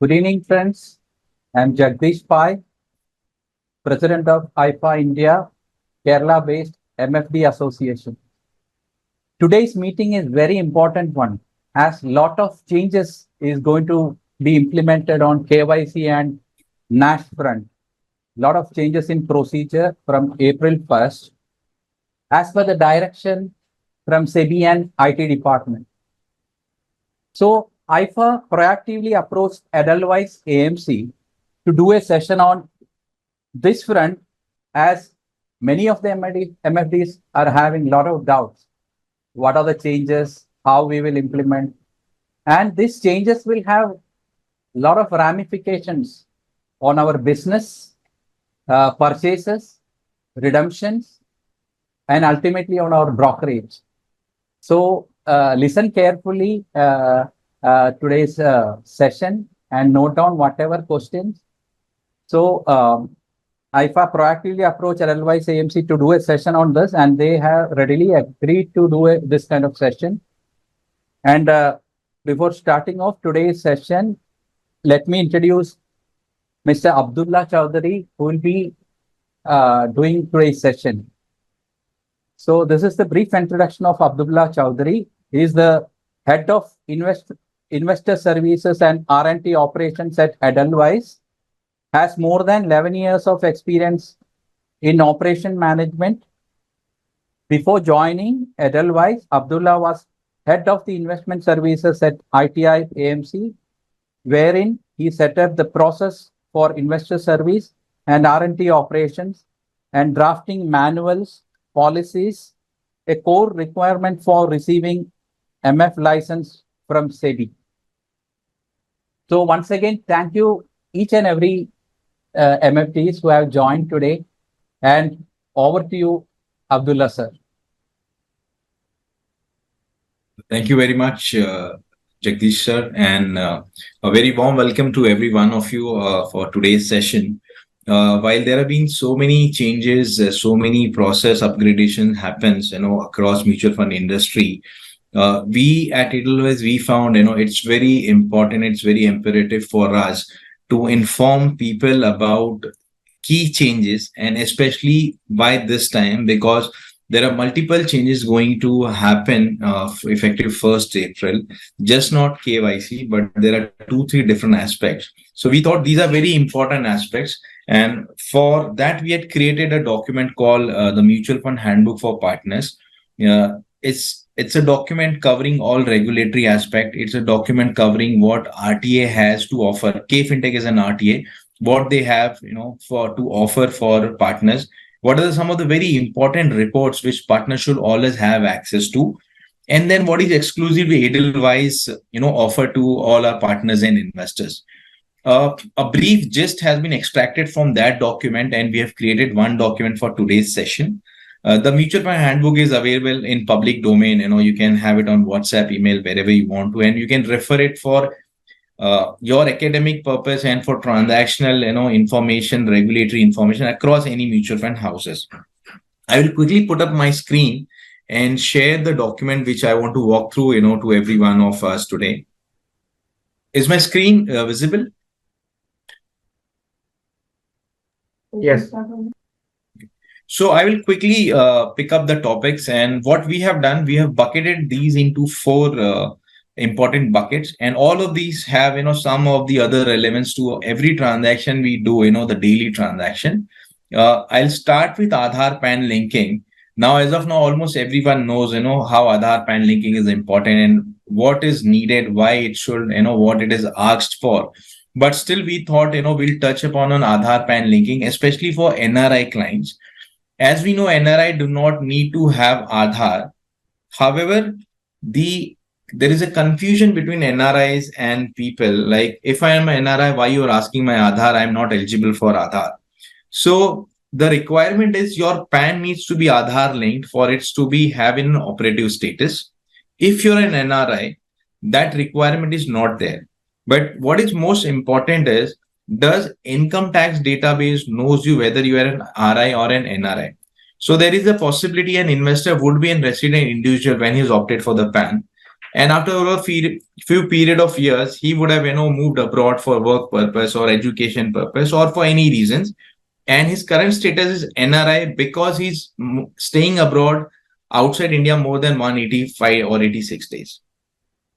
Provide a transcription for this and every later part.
Good evening, friends. I'm Jagdish Pai, President of IFA India, Kerala-based MFD Association. Today's meeting is very important one, as lot of changes is going to be implemented on KYC and NASH front. Lot of changes in procedure from April 1st, as per the direction from SEBI and IT department. So IFA proactively approached Edelweiss AMC to do a session on this front, as many of the MFDs are having a lot of doubts. What are the changes? How we will implement? And these changes will have a lot of ramifications on our business, purchases, redemptions, and ultimately on our brokerage. So listen carefully today's session and note down whatever questions. So IFA proactively approached Edelweiss AMC to do a session on this, and they have readily agreed to do this kind of session. And before starting off today's session, let me introduce Mr. Abdulla Chaudhari, who will be doing today's session. So this is the brief introduction of Abdulla Chaudhari. He is the head of investor services and R&T operations at Edelweiss. Has more than 11 years of experience in operation management. Before joining Edelweiss, Abdulla was head of the investment services at ITI AMC, wherein he set up the process for investor service and R&T operations and drafting manuals, policies, a core requirement for receiving MF license from SEBI. So once again, thank you each and every MFDs who have joined today, and over to you, Abdulla sir. Thank you very much, Jagdish sir, and a very warm welcome to every one of you for today's session. While there have been so many changes, so many process upgradation happens, across mutual fund industry, we at Edelweiss, we found, it's very important, it's very imperative for us to inform people about key changes, and especially by this time, because there are multiple changes going to happen effective 1st April, just not KYC, but there are 2-3 different aspects. So we thought these are very important aspects. And for that, we had created a document called the Mutual Fund Handbook for Partners. It's a document covering all regulatory aspect. It's a document covering what RTA has to offer. K-Fintech is an RTA. What they have, to offer for partners. What are some of the very important reports which partners should always have access to? And then what is exclusively Edelweiss, offer to all our partners and investors. A brief gist has been extracted from that document, and we have created one document for today's session. The Mutual Fund Handbook is available in public domain. You can have it on WhatsApp, email, wherever you want to, and you can refer it for your academic purpose and for transactional, information, regulatory information across any mutual fund houses. I will quickly put up my screen and share the document which I want to walk through, to every one of us today. Is my screen visible? Yes. So I will quickly pick up the topics, and what we have done, we have bucketed these into 4 important buckets, and all of these have, some of the other relevance to every transaction we do, the daily transaction. I'll start with Aadhaar PAN linking. Now, as of now, almost everyone knows, how Aadhaar PAN linking is important and what is needed, why it should, what it is asked for. But still, we thought, we'll touch upon on Aadhaar PAN linking, especially for NRI clients. As we know, NRI do not need to have Aadhaar. However, there is a confusion between NRIs and people. Like, if I am an NRI, why you are asking my Aadhaar? I am not eligible for Aadhaar. So the requirement is your PAN needs to be Aadhaar linked for it to be having an operative status. If you're an NRI, that requirement is not there. But what is most important is, does income tax database knows you whether you are an RI or an NRI? So there is a possibility an investor would be a resident individual when he's opted for the PAN. And after a few period of years, he would have, moved abroad for work purpose or education purpose or for any reasons. And his current status is NRI because he's staying abroad outside India more than 185 or 86 days.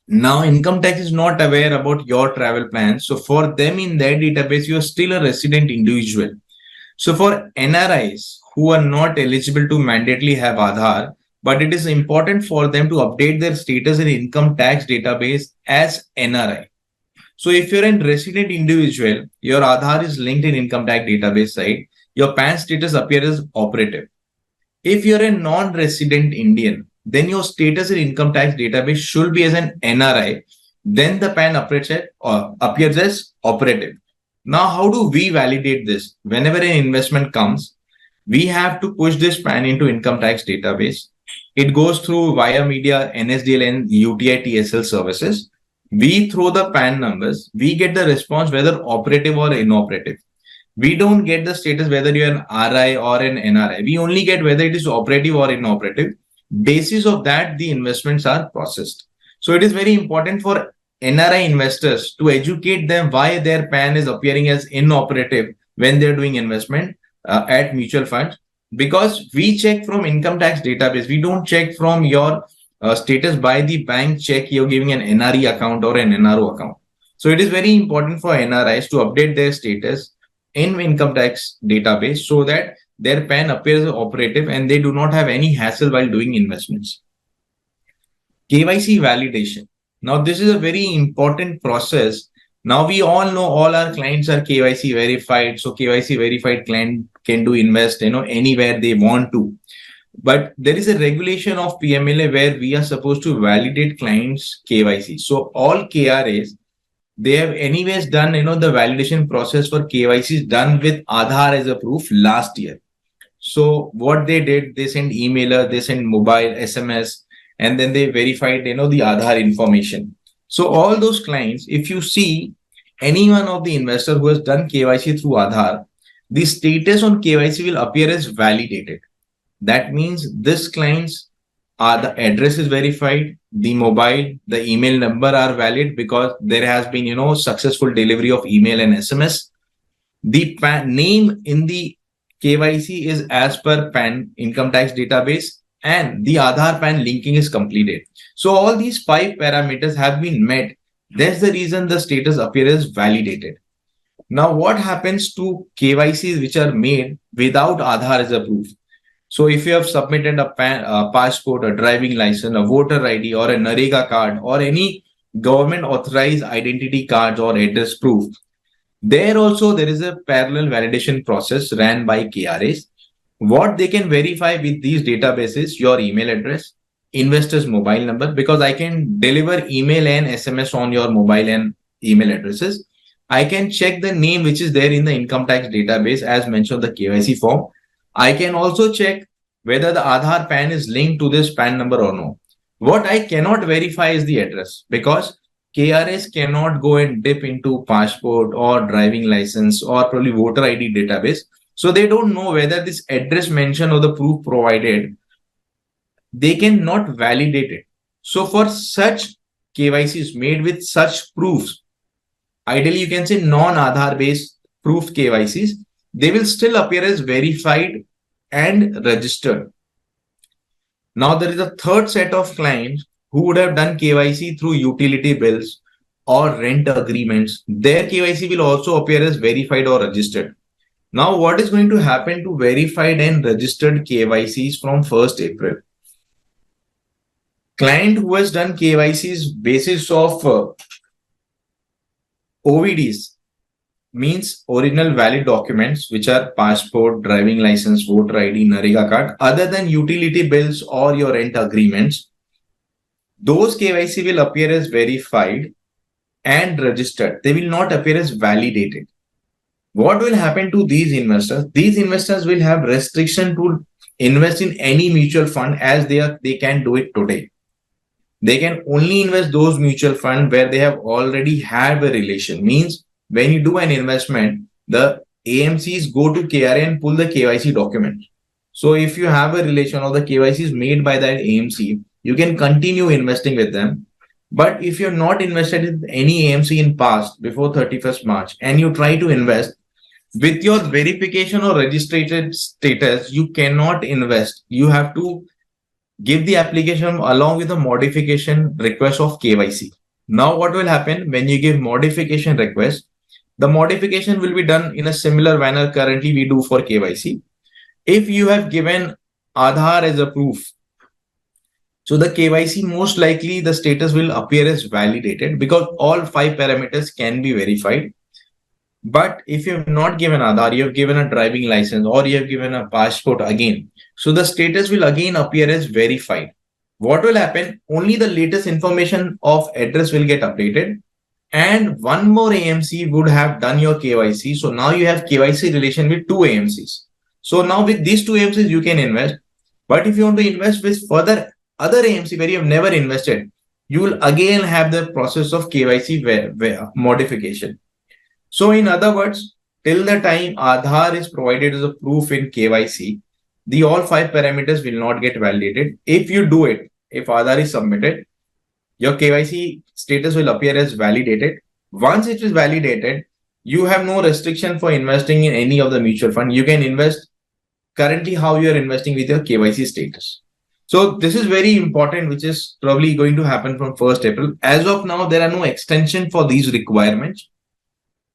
Now, income tax is not aware about your travel plans. So for them in their database, you're still a resident individual. So for NRIs who are not eligible to mandatorily have Aadhaar, but it is important for them to update their status in income tax database as NRI. So if you're a resident individual, your Aadhaar is linked in income tax database side, your PAN status appears as operative. If you're a non-resident Indian, then your status in income tax database should be as an NRI. Then the PAN appears as operative. Now, how do we validate this? Whenever an investment comes, we have to push this PAN into income tax database. It goes through via media, NSDL and UTI TSL services. We throw the PAN numbers. We get the response whether operative or inoperative. We don't get the status whether you're an RI or an NRI. We only get whether it is operative or inoperative. Basis of that, the investments are processed. So it is very important for NRI investors to educate them why their PAN is appearing as inoperative when they're doing investment at mutual funds. Because we check from income tax database, we don't check from your status by the bank check you're giving an NRE account or an NRO account. So it is very important for NRIs to update their status in income tax database so that their PAN appears operative and they do not have any hassle while doing investments. KYC validation. Now, this is a very important process. Now, we all know all our clients are KYC verified. So KYC verified client can do invest, anywhere they want to. But there is a regulation of PMLA where we are supposed to validate clients' KYC. So all KRAs, they have anyways done, the validation process for KYC is done with Aadhaar as a proof last year. So what they did, they sent emailer, they sent mobile, SMS, and then they verified, the Aadhaar information. So all those clients, if you see any one of the investor who has done KYC through Aadhaar, the status on KYC will appear as validated. That means this clients the address is verified, the mobile, the email number are valid because there has been, successful delivery of email and SMS. The PAN name in the KYC is as per PAN income tax database and the Aadhaar PAN linking is completed. So all these 5 parameters have been met. That's the reason the status appears as validated. Now, what happens to KYCs which are made without Aadhaar as a proof? So if you have submitted a passport, a driving license, a voter ID or a NREGA card or any government authorized identity cards or address proof, there is a parallel validation process ran by KRAs. What they can verify with these databases, your email address, investor's mobile number, because I can deliver email and SMS on your mobile and email addresses. I can check the name which is there in the income tax database as mentioned the KYC form. I can also check whether the Aadhaar PAN is linked to this PAN number or no. What I cannot verify is the address because KRAs cannot go and dip into passport or driving license or probably voter ID database. So they don't know whether this address mentioned or the proof provided, they cannot validate it. So for such KYCs made with such proofs, ideally you can say non-Aadhaar based proof KYCs, they will still appear as verified and registered. Now there is a third set of clients who would have done KYC through utility bills or rent agreements. Their KYC will also appear as verified or registered. Now what is going to happen to verified and registered KYCs from 1st April? Client who has done KYCs basis of OVDs, means original valid documents, which are passport, driving license, voter ID, NREGA card, other than utility bills or your rent agreements, those KYC will appear as verified and registered. They will not appear as validated. What will happen to these investors? These investors will have restriction to invest in any mutual fund as they can do it today. They can only invest those mutual funds where they have already had a relation. Means when you do an investment, the AMCs go to KRA and pull the KYC document. So if you have a relation or the KYC is made by that AMC, you can continue investing with them. But if you're not invested in any AMC in past before 31st March and you try to invest with your verification or registered status, you cannot invest. You have to give the application along with a modification request of KYC. Now, what will happen when you give modification request? The modification will be done in a similar manner currently we do for KYC. If you have given Aadhaar as a proof, so the KYC most likely the status will appear as validated because all 5 parameters can be verified. But if you have not given Aadhaar, you have given a driving license or you have given a passport again. So the status will again appear as verified. What will happen? Only the latest information of address will get updated. And one more AMC would have done your KYC. So now you have KYC relation with two AMCs. So now with these two AMCs, you can invest. But if you want to invest with further other AMC where you have never invested, you will again have the process of KYC modification. So in other words, till the time Aadhaar is provided as a proof in KYC, the all 5 parameters will not get validated. If you do it, if Aadhaar is submitted, your KYC status will appear as validated. Once it is validated, you have no restriction for investing in any of the mutual fund. You can invest currently how you are investing with your KYC status. So this is very important, which is probably going to happen from 1st April. As of now, there are no extension for these requirements.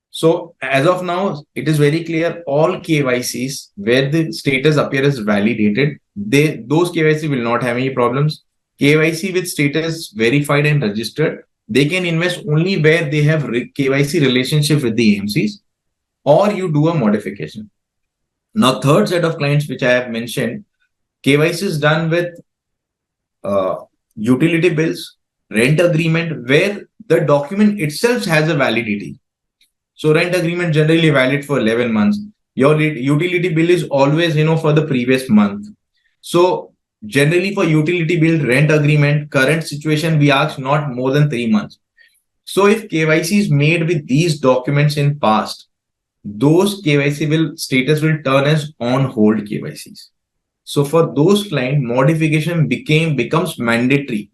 So as of now, it is very clear all KYCs where the status appears as validated, those KYC will not have any problems. KYC with status verified and registered, they can invest only where they have KYC relationship with the AMCs or you do a modification. Now, third set of clients which I have mentioned, KYC is done with utility bills, rent agreement, where the document itself has a validity. So rent agreement generally valid for 11 months. Your utility bill is always, for the previous month. So generally for utility bill, rent agreement, current situation, we ask not more than 3 months. So if KYC is made with these documents in past, those KYC status will turn as on hold KYCs. So for those clients, modification becomes mandatory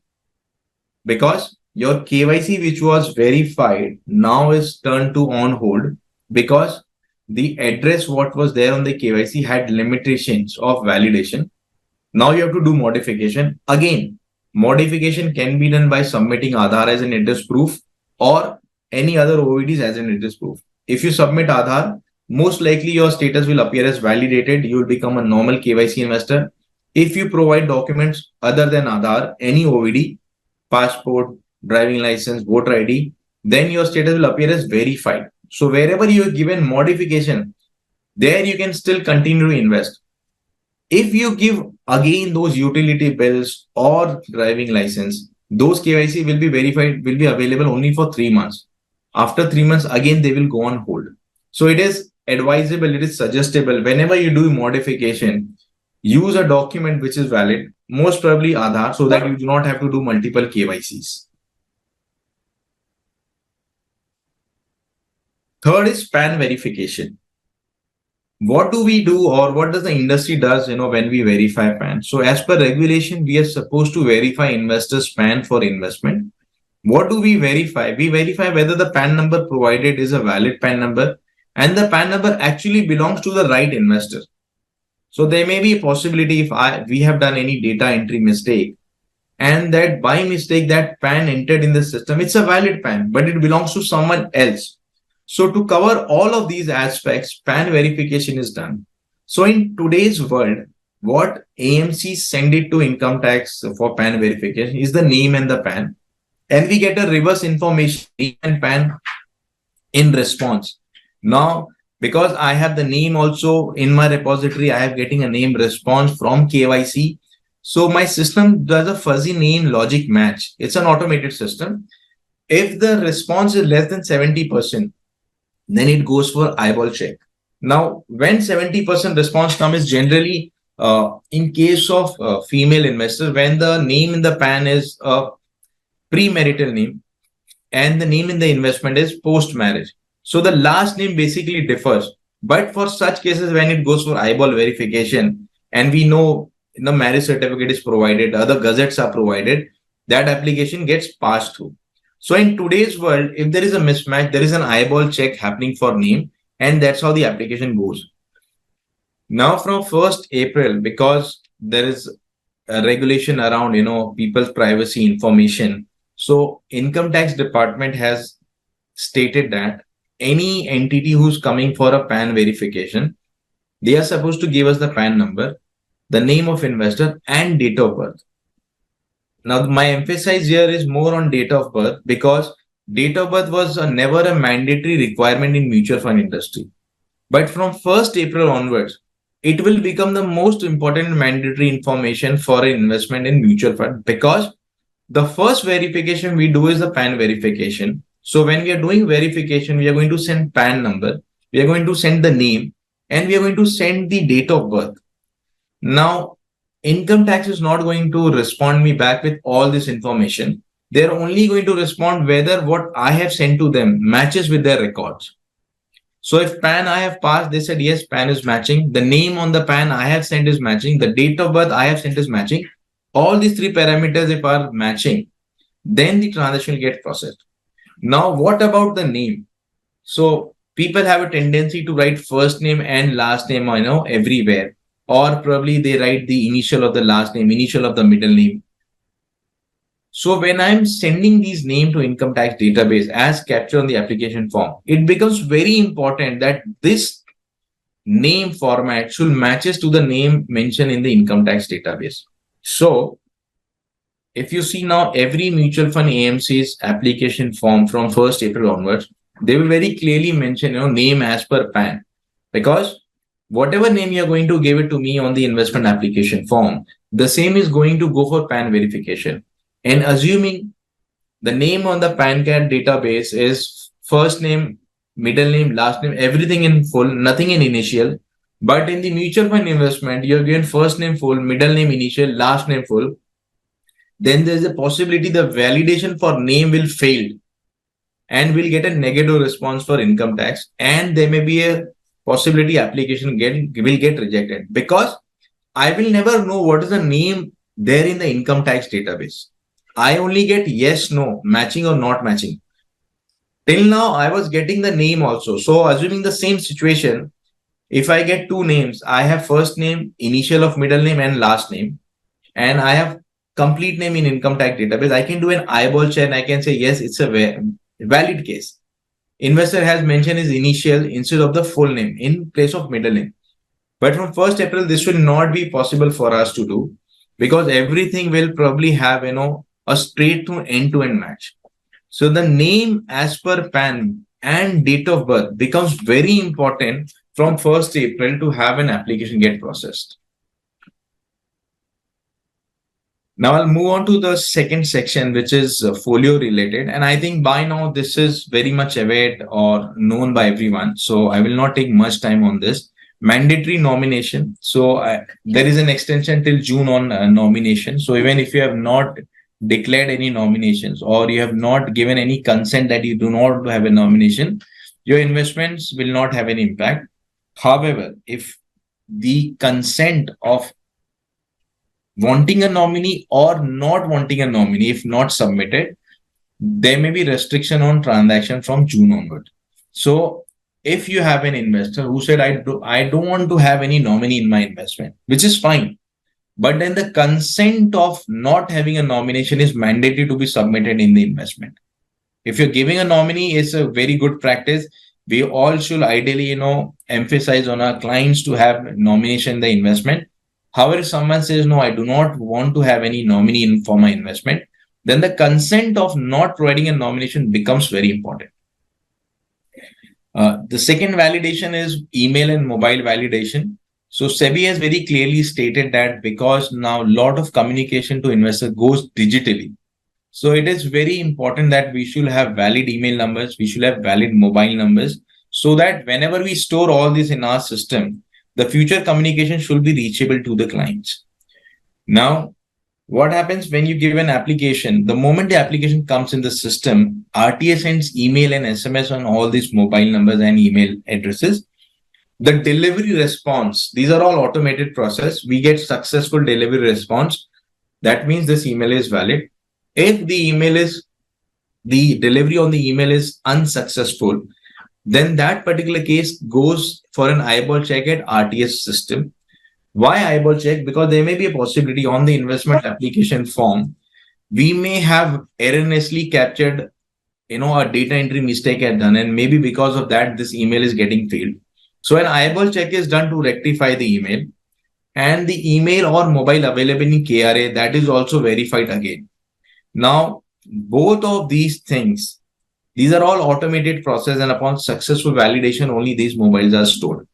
because your KYC, which was verified, now is turned to on hold because the address what was there on the KYC had limitations of validation. Now you have to do modification. Again, modification can be done by submitting Aadhaar as an address proof or any other OEDs as an address proof. If you submit Aadhaar, most likely your status will appear as validated. You will become a normal KYC investor. If you provide documents other than Aadhaar, any OED, passport, driving license, voter ID, then your status will appear as verified. So wherever you have given modification, there you can still continue to invest. If you give again those utility bills or driving license, those KYC will be verified, will be available only for 3 months. After 3 months, again, they will go on hold. So it is advisable, it is suggestible, whenever you do modification, use a document which is valid, most probably Aadhaar, so that you do not have to do multiple KYCs. Third is PAN verification. What do we do or what does the industry does, when we verify PAN? So as per regulation, we are supposed to verify investors' PAN for investment. What do we verify? We verify whether the PAN number provided is a valid PAN number and the PAN number actually belongs to the right investor. So there may be a possibility if we have done any data entry mistake and that by mistake that PAN entered in the system, it's a valid PAN, but it belongs to someone else. So to cover all of these aspects, PAN verification is done. So in today's world, what AMC send it to income tax for PAN verification is the name and the PAN. And we get a reverse information name and PAN in response. Now, because I have the name also in my repository, I am getting a name response from KYC. So my system does a fuzzy name logic match. It's an automated system. If the response is less than 70%, then it goes for eyeball check. Now, when 70% response comes is generally in case of female investors, when the name in the PAN is a premarital name and the name in the investment is post-marriage. So the last name basically differs. But for such cases, when it goes for eyeball verification and we know the marriage certificate is provided, other gazettes are provided, that application gets passed through. So in today's world, if there is a mismatch, there is an eyeball check happening for name, and that's how the application goes. Now from 1st April, because there is a regulation around, people's privacy information. So income tax department has stated that any entity who's coming for a PAN verification, they are supposed to give us the PAN number, the name of investor, and date of birth. Now, my emphasis here is more on date of birth, because date of birth was never a mandatory requirement in mutual fund industry. But from 1st April onwards, it will become the most important mandatory information for an investment in mutual fund, because the first verification we do is the PAN verification. So when we are doing verification, we are going to send PAN number, we are going to send the name, and we are going to send the date of birth. Now, income tax is not going to respond me back with all this information. They're only going to respond whether what I have sent to them matches with their records. So if PAN I have passed, they said, yes, PAN is matching. The name on the PAN I have sent is matching. The date of birth I have sent is matching. All these three parameters, if are matching, then the transaction will get processed. Now, what about the name? So people have a tendency to write first name and last name, everywhere. Or probably they write the initial of the last name, initial of the middle name. So when I'm sending these name to income tax database as captured on the application form, it becomes very important that this name format should matches to the name mentioned in the income tax database. So if you see now, every mutual fund AMC's application form from 1st April onwards, they will very clearly mention, name as per PAN, because whatever name you're going to give it to me on the investment application form, the same is going to go for PAN verification. And assuming the name on the PAN card database is first name, middle name, last name, everything in full, nothing in initial. But in the mutual fund investment, you're given first name full, middle name initial, last name full. Then there's a possibility the validation for name will fail and we'll get a negative response for income tax. And there may be a possibility application will get rejected, because I will never know what is the name there in the income tax database. I only get yes, no, matching or not matching. Till now, I was getting the name also. So assuming the same situation, if I get two names, I have first name, initial of middle name and last name, and I have complete name in income tax database, I can do an eyeball check and I can say, yes, it's a valid case. Investor has mentioned his initial instead of the full name in place of middle name. But from 1st April, this will not be possible for us to do, because everything will probably have, a straight to end-to-end match. So the name as per PAN and date of birth becomes very important from 1st April to have an application get processed. Now I'll move on to the second section, which is folio related. And I think by now this is very much aware or known by everyone. So I will not take much time on this. Mandatory nomination. So there is an extension till June on nomination. So even if you have not declared any nominations or you have not given any consent that you do not have a nomination, your investments will not have any impact. However, if the consent of wanting a nominee or not wanting a nominee, if not submitted, there may be restriction on transaction from June onward. So if you have an investor who said, I don't want to have any nominee in my investment, which is fine, but then the consent of not having a nomination is mandatory to be submitted in the investment. If you're giving a nominee, it's a very good practice. We all should ideally, emphasize on our clients to have nomination in the investment. However, if someone says, no, I do not want to have any nominee for my investment, then the consent of not providing a nomination becomes very important. The second validation is email and mobile validation. So SEBI has very clearly stated that because now a lot of communication to investor goes digitally. So it is very important that we should have valid email numbers, we should have valid mobile numbers, so that whenever we store all this in our system, the future communication should be reachable to the clients. Now, what happens when you give an application? The moment the application comes in the system, RTA sends email and SMS on all these mobile numbers and email addresses. The delivery response, these are all automated process. We get successful delivery response. That means this email is valid. If the delivery on the email is unsuccessful, then that particular case goes for an eyeball check at RTS system. Why eyeball check? Because there may be a possibility on the investment application form, we may have erroneously captured, a data entry mistake had done, and maybe because of that, this email is getting failed. So an eyeball check is done to rectify the email, and the email or mobile available in KRA, that is also verified again. Now, both of these things, these are all automated process, and upon successful validation, only these mobiles are stored.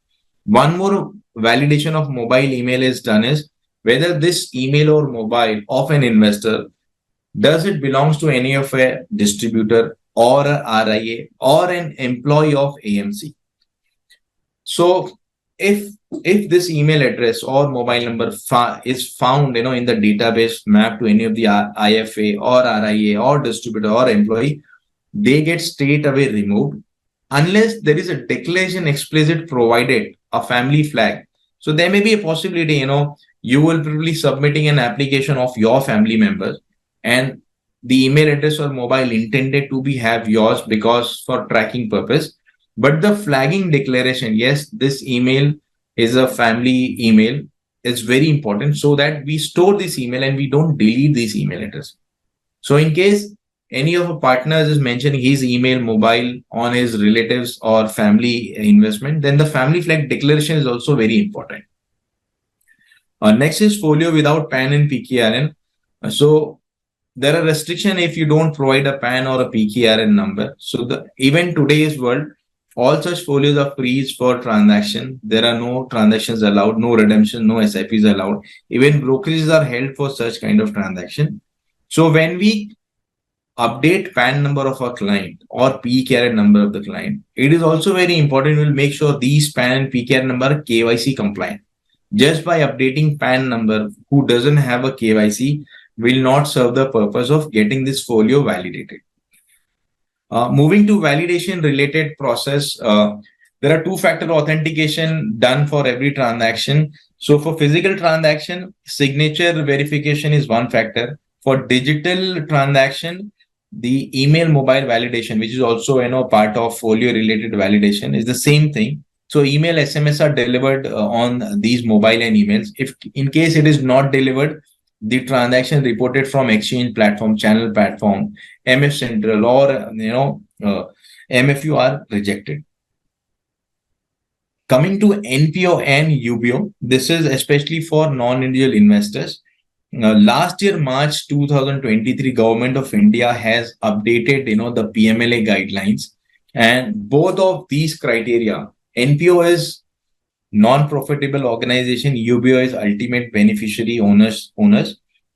One more validation of mobile email is done is whether this email or mobile of an investor, does it belongs to any of a distributor or a RIA or an employee of AMC. So if this email address or mobile number is found, in the database mapped to any of the IFA or RIA or distributor or employee, they get straight away removed unless there is a declaration explicit provided, a family flag. So there may be a possibility, you will probably submitting an application of your family members, and the email address or mobile intended to be have yours because for tracking purpose. But the flagging declaration, yes, this email is a family email, is very important so that we store this email and we don't delete this email address. So in case any of our partners is mentioning his email mobile on his relatives or family investment, then the family flag declaration is also very important. Next is folio without PAN and PKRN. So there are restrictions if you don't provide a PAN or a PKRN number. So even today's world, all such folios are freeze for transaction. There are no transactions allowed, no redemption, no SIPs allowed. Even brokerages are held for such kind of transaction. So when we update PAN number of our client or PKRN number of the client, it is also very important. We'll make sure these PAN and PKRN number are KYC compliant. Just by updating PAN number who doesn't have a KYC will not serve the purpose of getting this folio validated. Moving to validation related process, there are two-factor authentication done for every transaction. So for physical transaction, signature verification is one factor. For digital transaction, the email mobile validation, which is also part of folio related validation, is the same thing. So email SMS are delivered on these mobile and emails. If in case it is not delivered, the transaction reported from exchange platform, channel platform, MF Central or MFU are rejected. Coming to NPO and UBO, this is especially for non-individual investors. Last year, March 2023, Government of India has updated, the PMLA guidelines, and both of these criteria, NPO is non-profitable organization, UBO is ultimate beneficiary owners.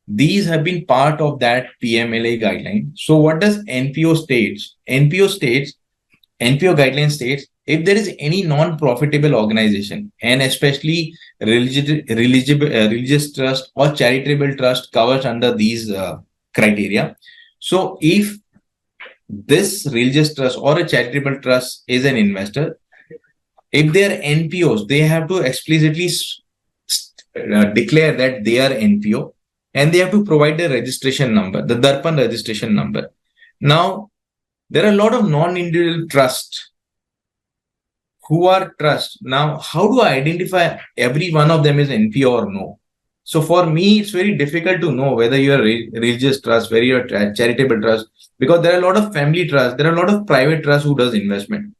These have been part of that PMLA guideline. So what does NPO states? NPO guideline states, if there is any non-profitable organization, and especially religious trust or charitable trust covers under these criteria. So if this religious trust or a charitable trust is an investor, if they are NPOs, they have to explicitly declare that they are NPO, and they have to provide the registration number, the Darpan registration number. Now, there are a lot of non-individual trusts who are trust. Now, how do I identify every one of them is NPO or no? So for me, it's very difficult to know whether you are religious trust, whether you are charitable trust, because there are a lot of family trust, there are a lot of private trust who does investment.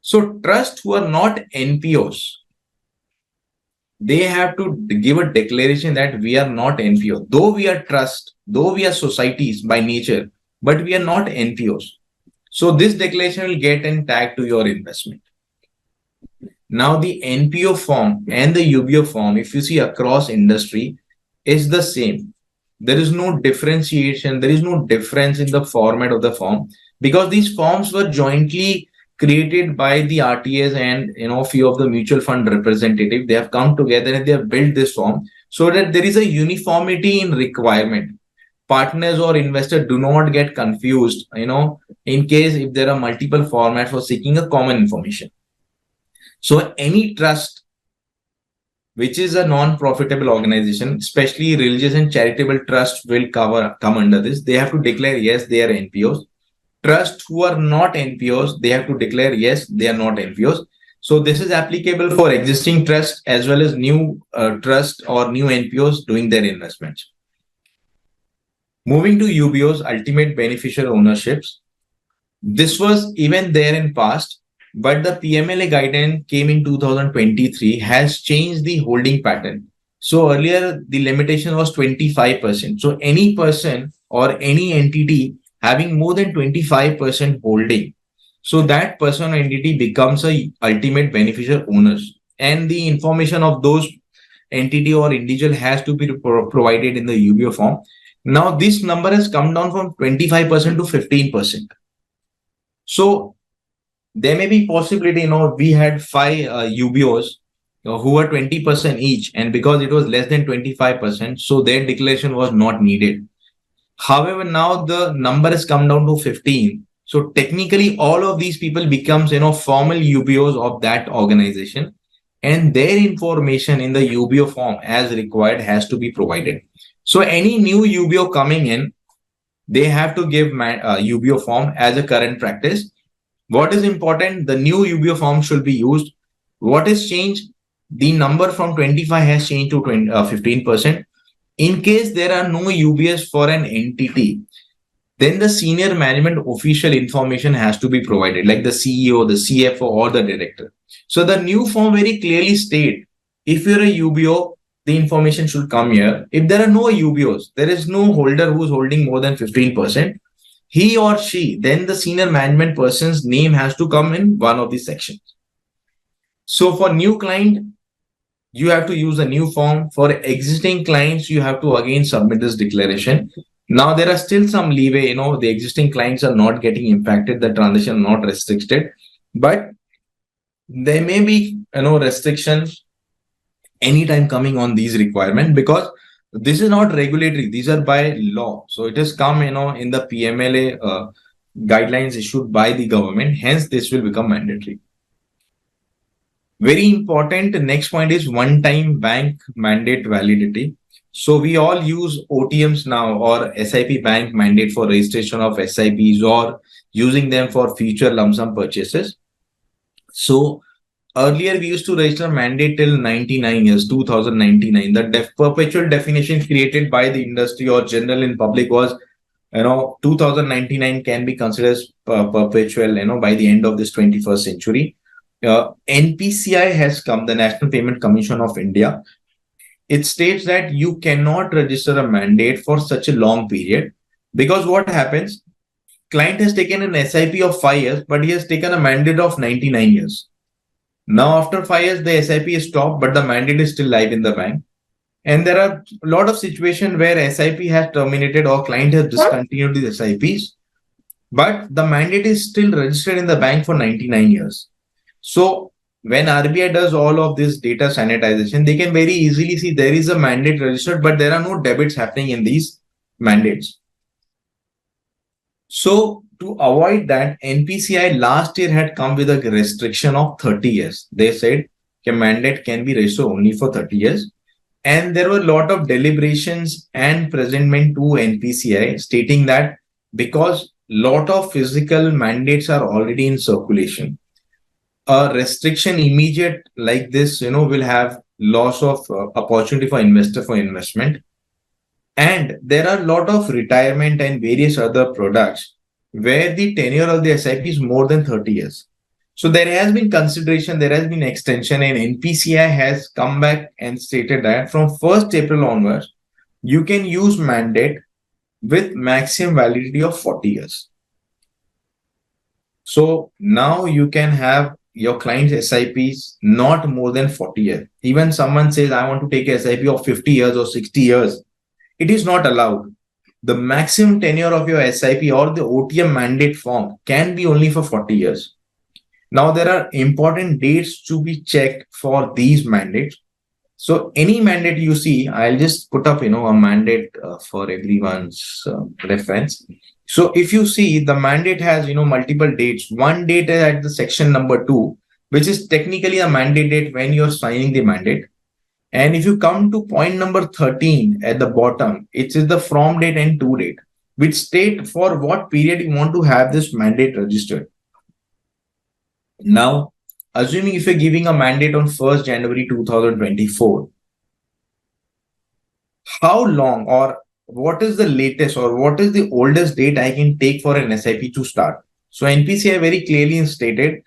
So trust who are not NPOs, they have to give a declaration that we are not NPO. Though we are trust, though we are societies by nature, but we are not NPOs. So this declaration will get and tag to your investment. Now the NPO form and the UBO form, if you see across industry, is the same. There is no differentiation. There is no difference in the format of the form because these forms were jointly created by the RTAs and few of the mutual fund representatives. They have come together and they have built this form so that there is a uniformity in requirement. Partners or investors do not get confused, in case if there are multiple formats for seeking a common information. So any trust which is a non-profitable organization, especially religious and charitable trust will come under this. They have to declare yes, they are NPOs. Trusts who are not NPOs, they have to declare yes, they are not NPOs. So this is applicable for existing trusts as well as new trust or new NPOs doing their investments. Moving to UBOs, ultimate beneficial ownerships. This was even there in past, but the PMLA guidance came in 2023 has changed the holding pattern. So earlier the limitation was 25%. So any person or any entity having more than 25% holding, so that person or entity becomes a ultimate beneficial owners, and the information of those entity or individual has to be provided in the UBO form. Now this number has come down from 25% to 15%. So there may be possibility, we had five UBOs who were 20% each, and because it was less than 25%, so their declaration was not needed. However, now the number has come down to 15. So technically, all of these people becomes, formal UBOs of that organization, and their information in the UBO form as required has to be provided. So any new UBO coming in, they have to give UBO form as a current practice. What is important? The new UBO form should be used. What is changed? The number from 25 has changed to 15%. In case there are no UBS for an entity, then the senior management official information has to be provided, like the CEO, the CFO, or the director. So the new form very clearly state, if you're a UBO, the information should come here. If there are no UBOs, there is no holder who's holding more than 15%, he or she, then the senior management person's name has to come in one of these sections. So for new client, you have to use a new form. For existing clients, you have to again submit this declaration. Now there are still some leeway, the existing clients are not getting impacted, the transaction not restricted, but there may be, restrictions anytime coming on these requirements, because this is not regulatory, these are by law. So it has come, in the PMLA guidelines issued by the government, hence this will become mandatory. Very important next point is one-time bank mandate validity. So we all use OTMs now or SIP bank mandate for registration of SIPs or using them for future lump sum purchases. So earlier we used to register mandate till 99 years, 2099. The perpetual definition created by the industry or general in public was, 2099 can be considered as perpetual, by the end of this 21st century. NPCI has come, the National Payment Commission of India. It states that you cannot register a mandate for such a long period, because what happens, client has taken an SIP of 5 years, but he has taken a mandate of 99 years. Now after 5 years, the SIP is stopped, but the mandate is still live in the bank. And there are a lot of situations where SIP has terminated or client has discontinued the SIPs, but the mandate is still registered in the bank for 99 years. So when RBI does all of this data sanitization, they can very easily see there is a mandate registered, but there are no debits happening in these mandates. So to avoid that, NPCI last year had come with a restriction of 30 years. They said a mandate can be registered only for 30 years. And there were a lot of deliberations and presentment to NPCI stating that because lot of physical mandates are already in circulation, a restriction immediate like this, will have loss of opportunity for investor for investment. And there are a lot of retirement and various other products where the tenure of the SIP is more than 30 years. So there has been consideration, there has been extension, and NPCI has come back and stated that from 1st April onwards, you can use mandate with maximum validity of 40 years. So now you can have your client's SIPs not more than 40 years. Even someone says, I want to take a SIP of 50 years or 60 years. It is not allowed. The maximum tenure of your SIP or the OTM mandate form can be only for 40 years. Now, there are important dates to be checked for these mandates. So any mandate you see, I'll just put up, a mandate for everyone's reference. So if you see, the mandate has, multiple dates. One date is at the section number 2, which is technically a mandate date when you're signing the mandate. And if you come to point number 13 at the bottom, it is the from date and to date, which state for what period you want to have this mandate registered. Now, assuming if you're giving a mandate on 1st January 2024, how long or what is the latest or what is the oldest date I can take for an SIP to start? So NPCI very clearly stated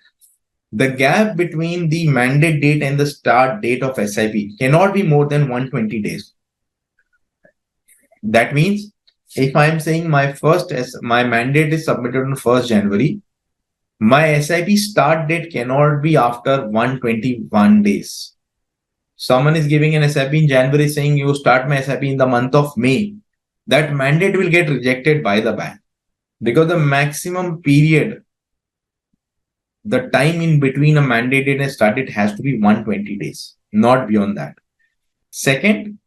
the gap between the mandate date and the start date of SIP cannot be more than 120 days. That means if I'm saying my mandate is submitted on 1st January, my SIP start date cannot be after 121 days. Someone is giving an SIP in January saying you start my SIP in the month of May. That mandate will get rejected by the bank because the maximum period, the time in between a mandate date and start date has to be 120 days, not beyond that. Second,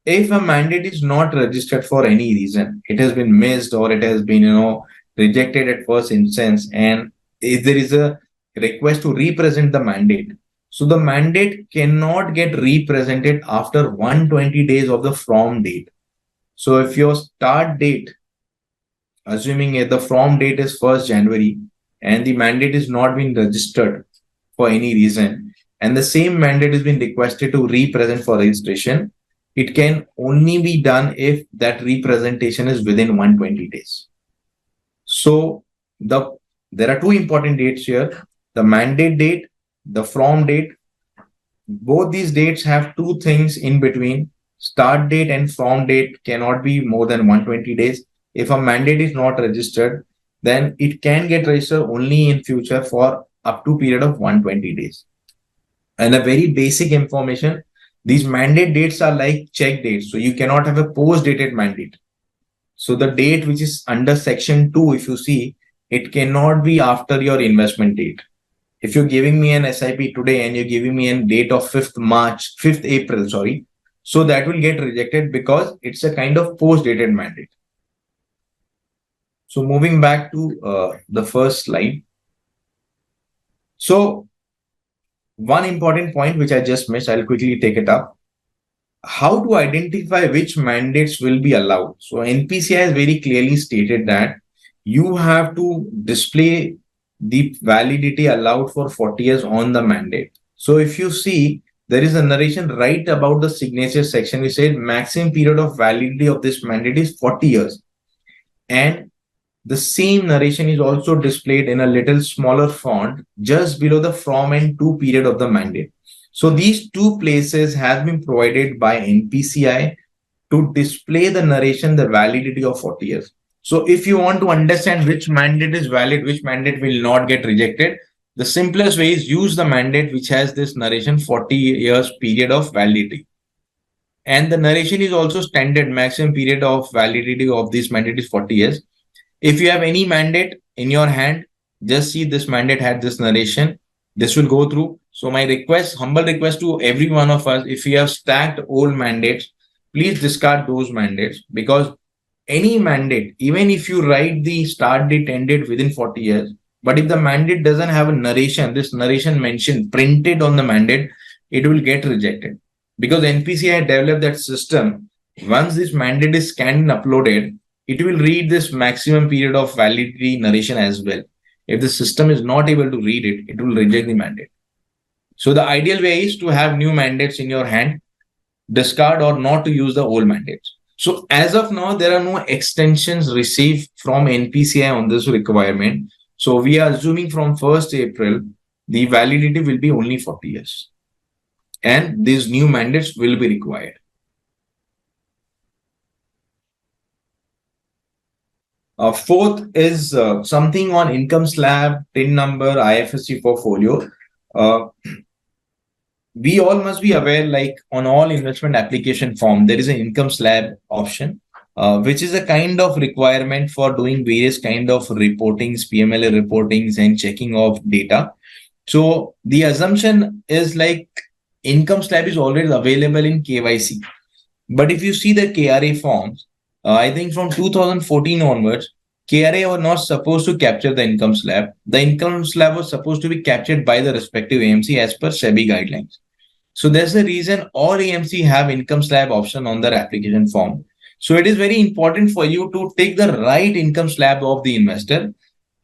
if a mandate is not registered for any reason, it has been missed or it has been, rejected at first instance, and if there is a request to represent the mandate, so the mandate cannot get represented after 120 days of the from date. So if your start date, assuming the from date is 1st January and the mandate is not been registered for any reason, and the same mandate has been requested to represent for registration, it can only be done if that representation is within 120 days. So there are two important dates here, the mandate date, the from date. Both these dates have two things in between. Start date and from date cannot be more than 120 days. If a mandate is not registered, then it can get registered only in future for up to period of 120 days. And a very basic information, these mandate dates are like check dates. So you cannot have a post-dated mandate. So the date which is under section 2, if you see, it cannot be after your investment date. If you're giving me an SIP today and you're giving me a date of 5th April, so that will get rejected because it's a kind of post-dated mandate. So moving back to the first slide. So one important point which I just missed, I'll quickly take it up. How to identify which mandates will be allowed? So NPCI has very clearly stated that you have to display the validity allowed for 40 years on the mandate. So if you see, there is a narration right about the signature section. We said maximum period of validity of this mandate is 40 years. And the same narration is also displayed in a little smaller font just below the from and to period of the mandate. So these two places have been provided by NPCI to display the narration, the validity of 40 years. So if you want to understand which mandate is valid, which mandate will not get rejected, the simplest way is use the mandate which has this narration 40 years period of validity. And the narration is also standard, maximum period of validity of this mandate is 40 years. If you have any mandate in your hand, just see this mandate had this narration. This will go through. So my request, humble request to every one of us, if you have stacked old mandates, please discard those mandates, because any mandate, even if you write the start date, end date within 40 years, but if the mandate doesn't have a narration, this narration mentioned printed on the mandate, it will get rejected. Because NPCI developed that system. Once this mandate is scanned and uploaded, it will read this maximum period of validity narration as well. If the system is not able to read it, it will reject the mandate. So the ideal way is to have new mandates in your hand, discard or not to use the old mandates. So as of now, there are no extensions received from NPCI on this requirement. So we are assuming from 1st April, the validity will be only 40 years. And these new mandates will be required. Fourth is something on income slab, TIN number, IFSC portfolio. We all must be aware, like on all investment application form, there is an income slab option, which is a kind of requirement for doing various kind of reportings, PMLA reportings and checking of data. So the assumption is like income slab is already available in KYC. But if you see the KRA forms, I think from 2014 onwards, KRA were not supposed to capture the income slab. The income slab was supposed to be captured by the respective AMC as per SEBI guidelines. So that's the reason all AMC have income slab option on their application form. So it is very important for you to take the right income slab of the investor.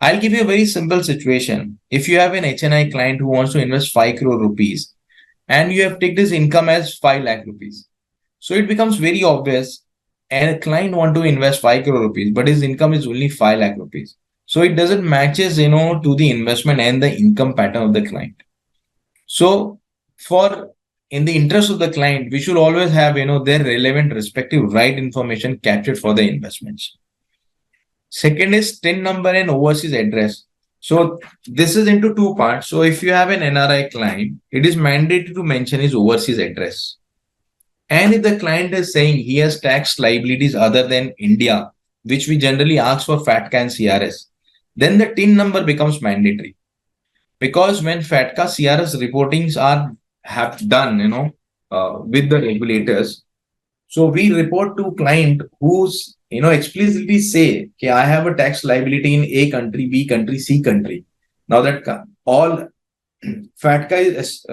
I'll give you a very simple situation. If you have an HNI client who wants to invest 5 crore rupees and you have taken his income as 5 lakh rupees. So it becomes very obvious, and a client want to invest 5 crore rupees, but his income is only 5 lakh rupees. So it doesn't matches, to the investment and the income pattern of the client. So for in the interest of the client, we should always have, their relevant respective right information captured for the investments. Second is TIN number and overseas address. So this is into two parts. So if you have an NRI client, it is mandatory to mention his overseas address. And if the client is saying he has tax liabilities other than India, which we generally ask for FATCA and CRS, then the TIN number becomes mandatory. Because when FATCA CRS reportings have done, with the regulators, so we report to client who's explicitly say, okay, I have a tax liability in A country, B country, C country. Now that all FATCA is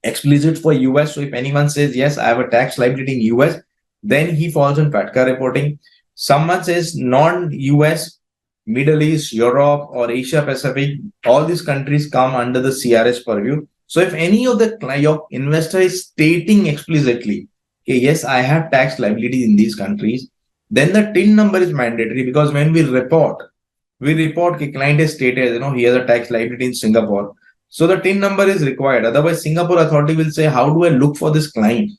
explicit for US. So if anyone says, yes, I have a tax liability in US, then he falls on FATCA reporting. Someone says non-US, Middle East, Europe, or Asia Pacific, all these countries come under the CRS purview. So if any of your investor is stating explicitly, okay, yes, I have tax liability in these countries, then the TIN number is mandatory, because when we report the client has stated, he has a tax liability in Singapore. So the TIN number is required. Otherwise, Singapore authority will say, how do I look for this client?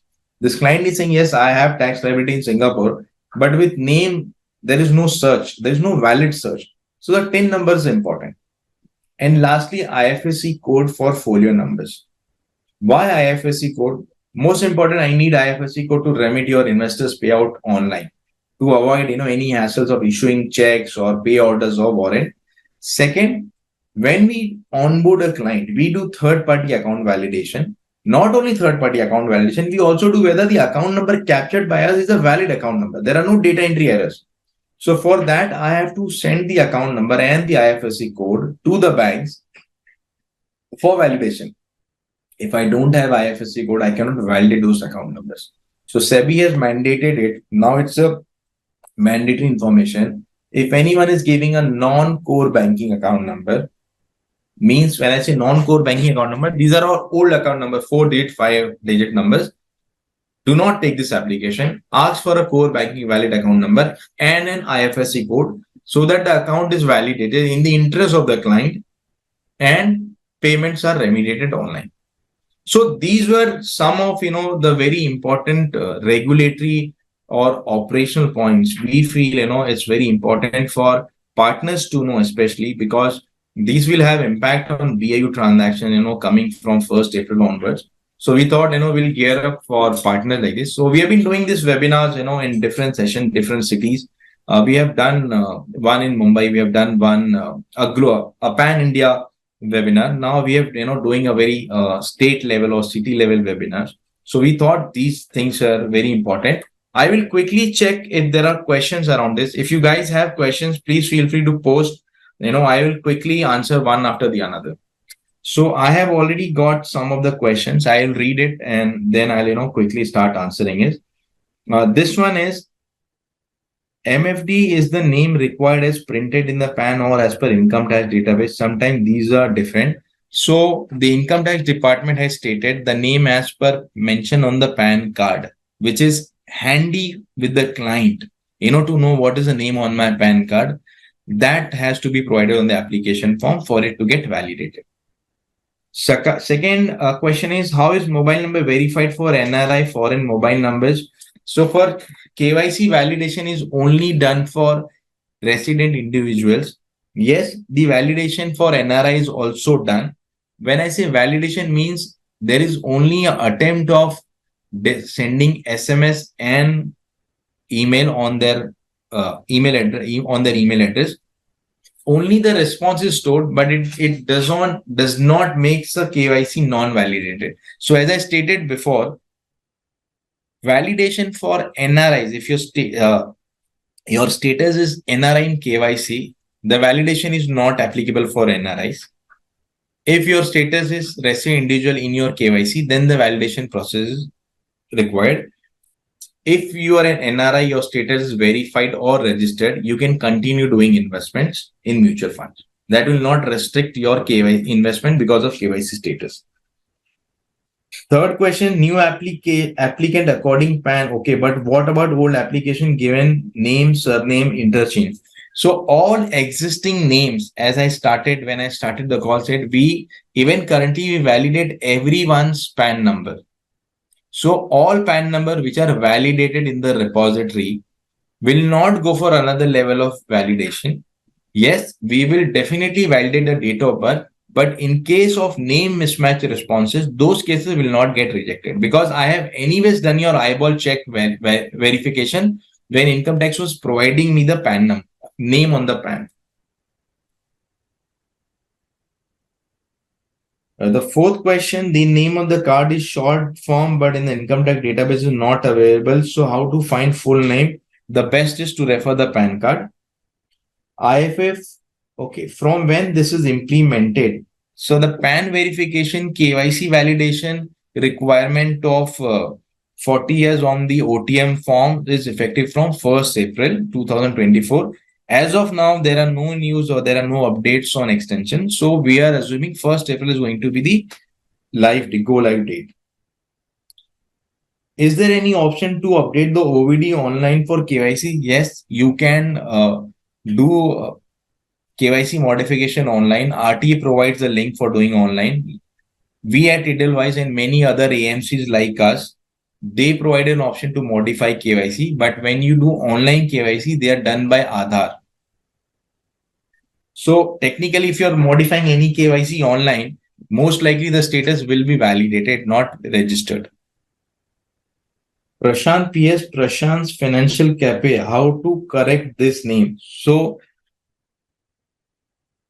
This client is saying, yes, I have tax liability in Singapore, but with name, there is no search. There is no valid search. So the TIN number is important. And lastly, IFSC code for folio numbers. Why IFSC code? Most important, I need IFSC code to remit your investors payout online to avoid, any hassles of issuing checks or pay orders or warrant. Second, when we onboard a client, we do third-party account validation. Not only third-party account validation, we also do whether the account number captured by us is a valid account number. There are no data entry errors. So for that, I have to send the account number and the IFSC code to the banks for validation. If I don't have IFSC code, I cannot validate those account numbers. So SEBI has mandated it. Now it's a mandatory information. If anyone is giving a non-core banking account number, means when I say non-core banking account number, these are our old account number, 4-digit, 5-digit numbers. Do not take this application. Ask for a core banking valid account number and an IFSC code so that the account is validated in the interest of the client and payments are remediated online. So these were some of the very important regulatory or operational points we feel it's very important for partners to know, especially because these will have impact on BAU transaction coming from 1st April onwards. So we thought we'll gear up for partners like this. So we have been doing these webinars in different sessions, different cities. We have done one in Mumbai. We have done one a pan India webinar. Now we have doing a very state level or city level webinars. So we thought these things are very important. I will quickly check if there are questions around this. If you guys have questions, please feel free to post. I will quickly answer one after the another. So I have already got some of the questions. I'll read it and then I'll quickly start answering it. This one is, MFD is the name required as printed in the PAN or as per income tax database. Sometimes these are different. So the income tax department has stated the name as per mention on the PAN card, which is handy with the client, to know what is the name on my PAN card. That has to be provided on the application form for it to get validated. Second question is, how is mobile number verified for NRI foreign mobile numbers? So for KYC validation is only done for resident individuals. Yes, the validation for NRI is also done. When I say validation, means there is only an attempt of sending SMS and email on their email address. Only the response is stored, but it does not make the KYC non-validated. So as I stated before, validation for NRIs, if your status is NRI in KYC, the validation is not applicable for NRIs. If your status is resident individual in your KYC, then the validation process is required. If you are an NRI, your status is verified or registered, you can continue doing investments in mutual funds. That will not restrict your KYC investment because of KYC status. Third question, new applicant according PAN. Okay, but what about old application given name, surname, interchange? So all existing names, as I started when I started the call, said we even currently we validate everyone's PAN number. So all PAN number which are validated in the repository will not go for another level of validation. Yes, we will definitely validate the date of birth, but in case of name mismatch responses, those cases will not get rejected because I have anyways done your eyeball check verification when income tax was providing me the PAN number, name on the PAN. The fourth question, the name of the card is short form, but in the income tax database is not available. So how to find full name? The best is to refer the PAN card. IFF, okay, from when this is implemented. So the PAN verification KYC validation requirement of 40 years on the OTM form is effective from 1st April 2024. As of now, there are no news or there are no updates on extension. So we are assuming 1st April is going to be the go live date. Is there any option to update the OVD online for KYC? Yes, you can do KYC modification online. RTA provides a link for doing online. We at Edelweiss and many other AMCs like us, they provide an option to modify KYC, but when you do online KYC, they are done by Aadhaar. So technically, if you're modifying any KYC online, most likely the status will be validated, not registered. Prashant PS, Prashant's Financial Cafe, how to correct this name? So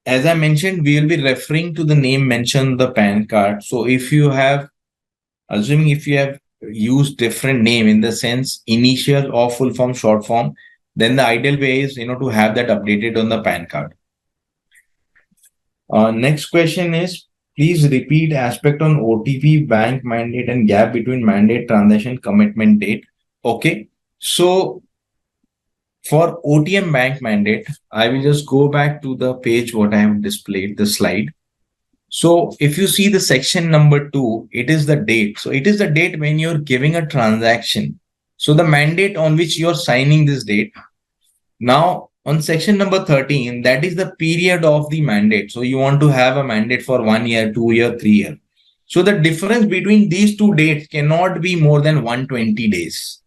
as I mentioned, we will be referring to the name mentioned in the PAN card. So if you have, assuming if you have used different name in the sense initial or full form, short form, then the ideal way is, to have that updated on the PAN card. Next question is, please repeat aspect on OTP, bank mandate and gap between mandate transaction commitment date. Okay. So for OTM bank mandate, I will just go back to the page what I have displayed, the slide. So if you see the section number 2, it is the date. So it is the date when you're giving a transaction. So the mandate on which you're signing this date. Now on section number 13, that is the period of the mandate. So you want to have a mandate for 1 year, 2 year, 3 year. So the difference between these two dates cannot be more than 120 days.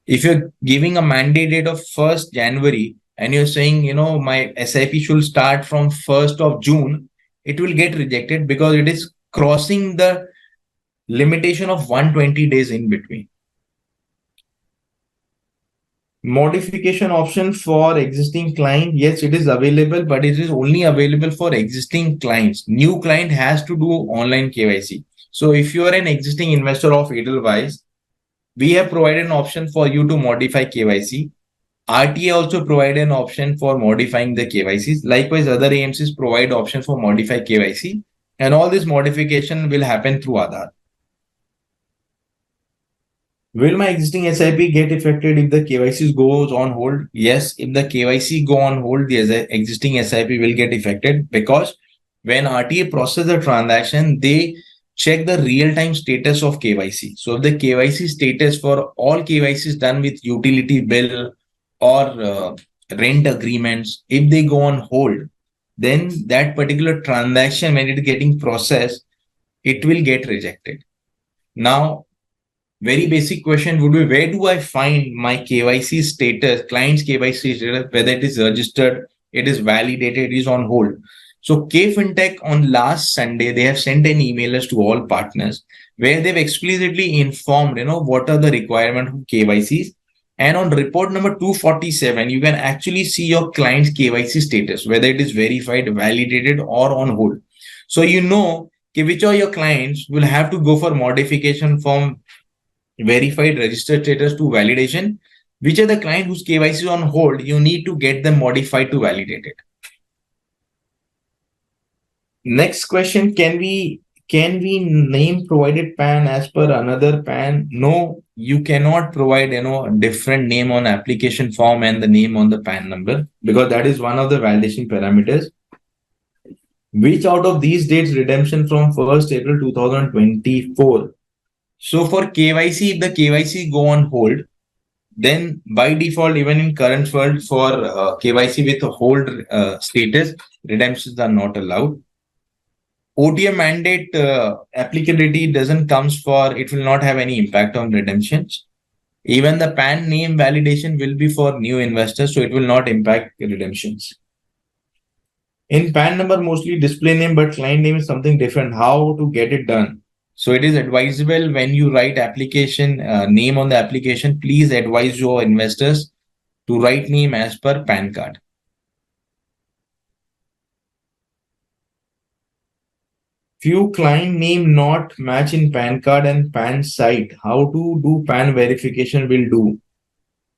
If you're giving a mandate date of 1st January and you're saying, my SIP should start from 1st of June, it will get rejected because it is crossing the limitation of 120 days in between. Modification option for existing client. Yes, it is available, but it is only available for existing clients. New client has to do online KYC. So if you are an existing investor of Edelweiss, we have provided an option for you to modify KYC. RTA also provide an option for modifying the KYCs. Likewise, other AMCs provide options for modify KYC. And all this modification will happen through Aadhaar. Will my existing SIP get affected if the KYC goes on hold? Yes, if the KYC go on hold, the existing SIP will get affected because when RTA process the transaction, they check the real-time status of KYC. So if the KYC status for all KYCs done with utility bill or rent agreements, if they go on hold, then that particular transaction, when it is getting processed, it will get rejected. Now, very basic question would be, where do I find my KYC status, client's KYC status, whether it is registered, it is validated, it is on hold. So KFintech on last Sunday, they have sent an emailers to all partners where they've explicitly informed, what are the requirements of KYCs. And on report number 247, you can actually see your client's KYC status, whether it is verified, validated or on hold. So which of your clients will have to go for modification from verified registered status to validation, which are the client whose KYC is on hold, you need to get them modified to validated. Next question, can we name provided PAN as per another PAN? No, you cannot provide a different name on application form and the name on the PAN number, because that is one of the validation parameters. Which out of these dates redemption from 1st April 2024? So for KYC, if the KYC go on hold, then by default, even in current world, for KYC with a hold status, redemptions are not allowed. OTM mandate applicability doesn't comes for, it will not have any impact on redemptions. Even the PAN name validation will be for new investors, so it will not impact redemptions. In PAN number, mostly display name, but client name is something different. How to get it done? So it is advisable when you write application name on the application, please advise your investors to write name as per PAN card. Few client name not match in PAN card and PAN site. How to do PAN verification will do.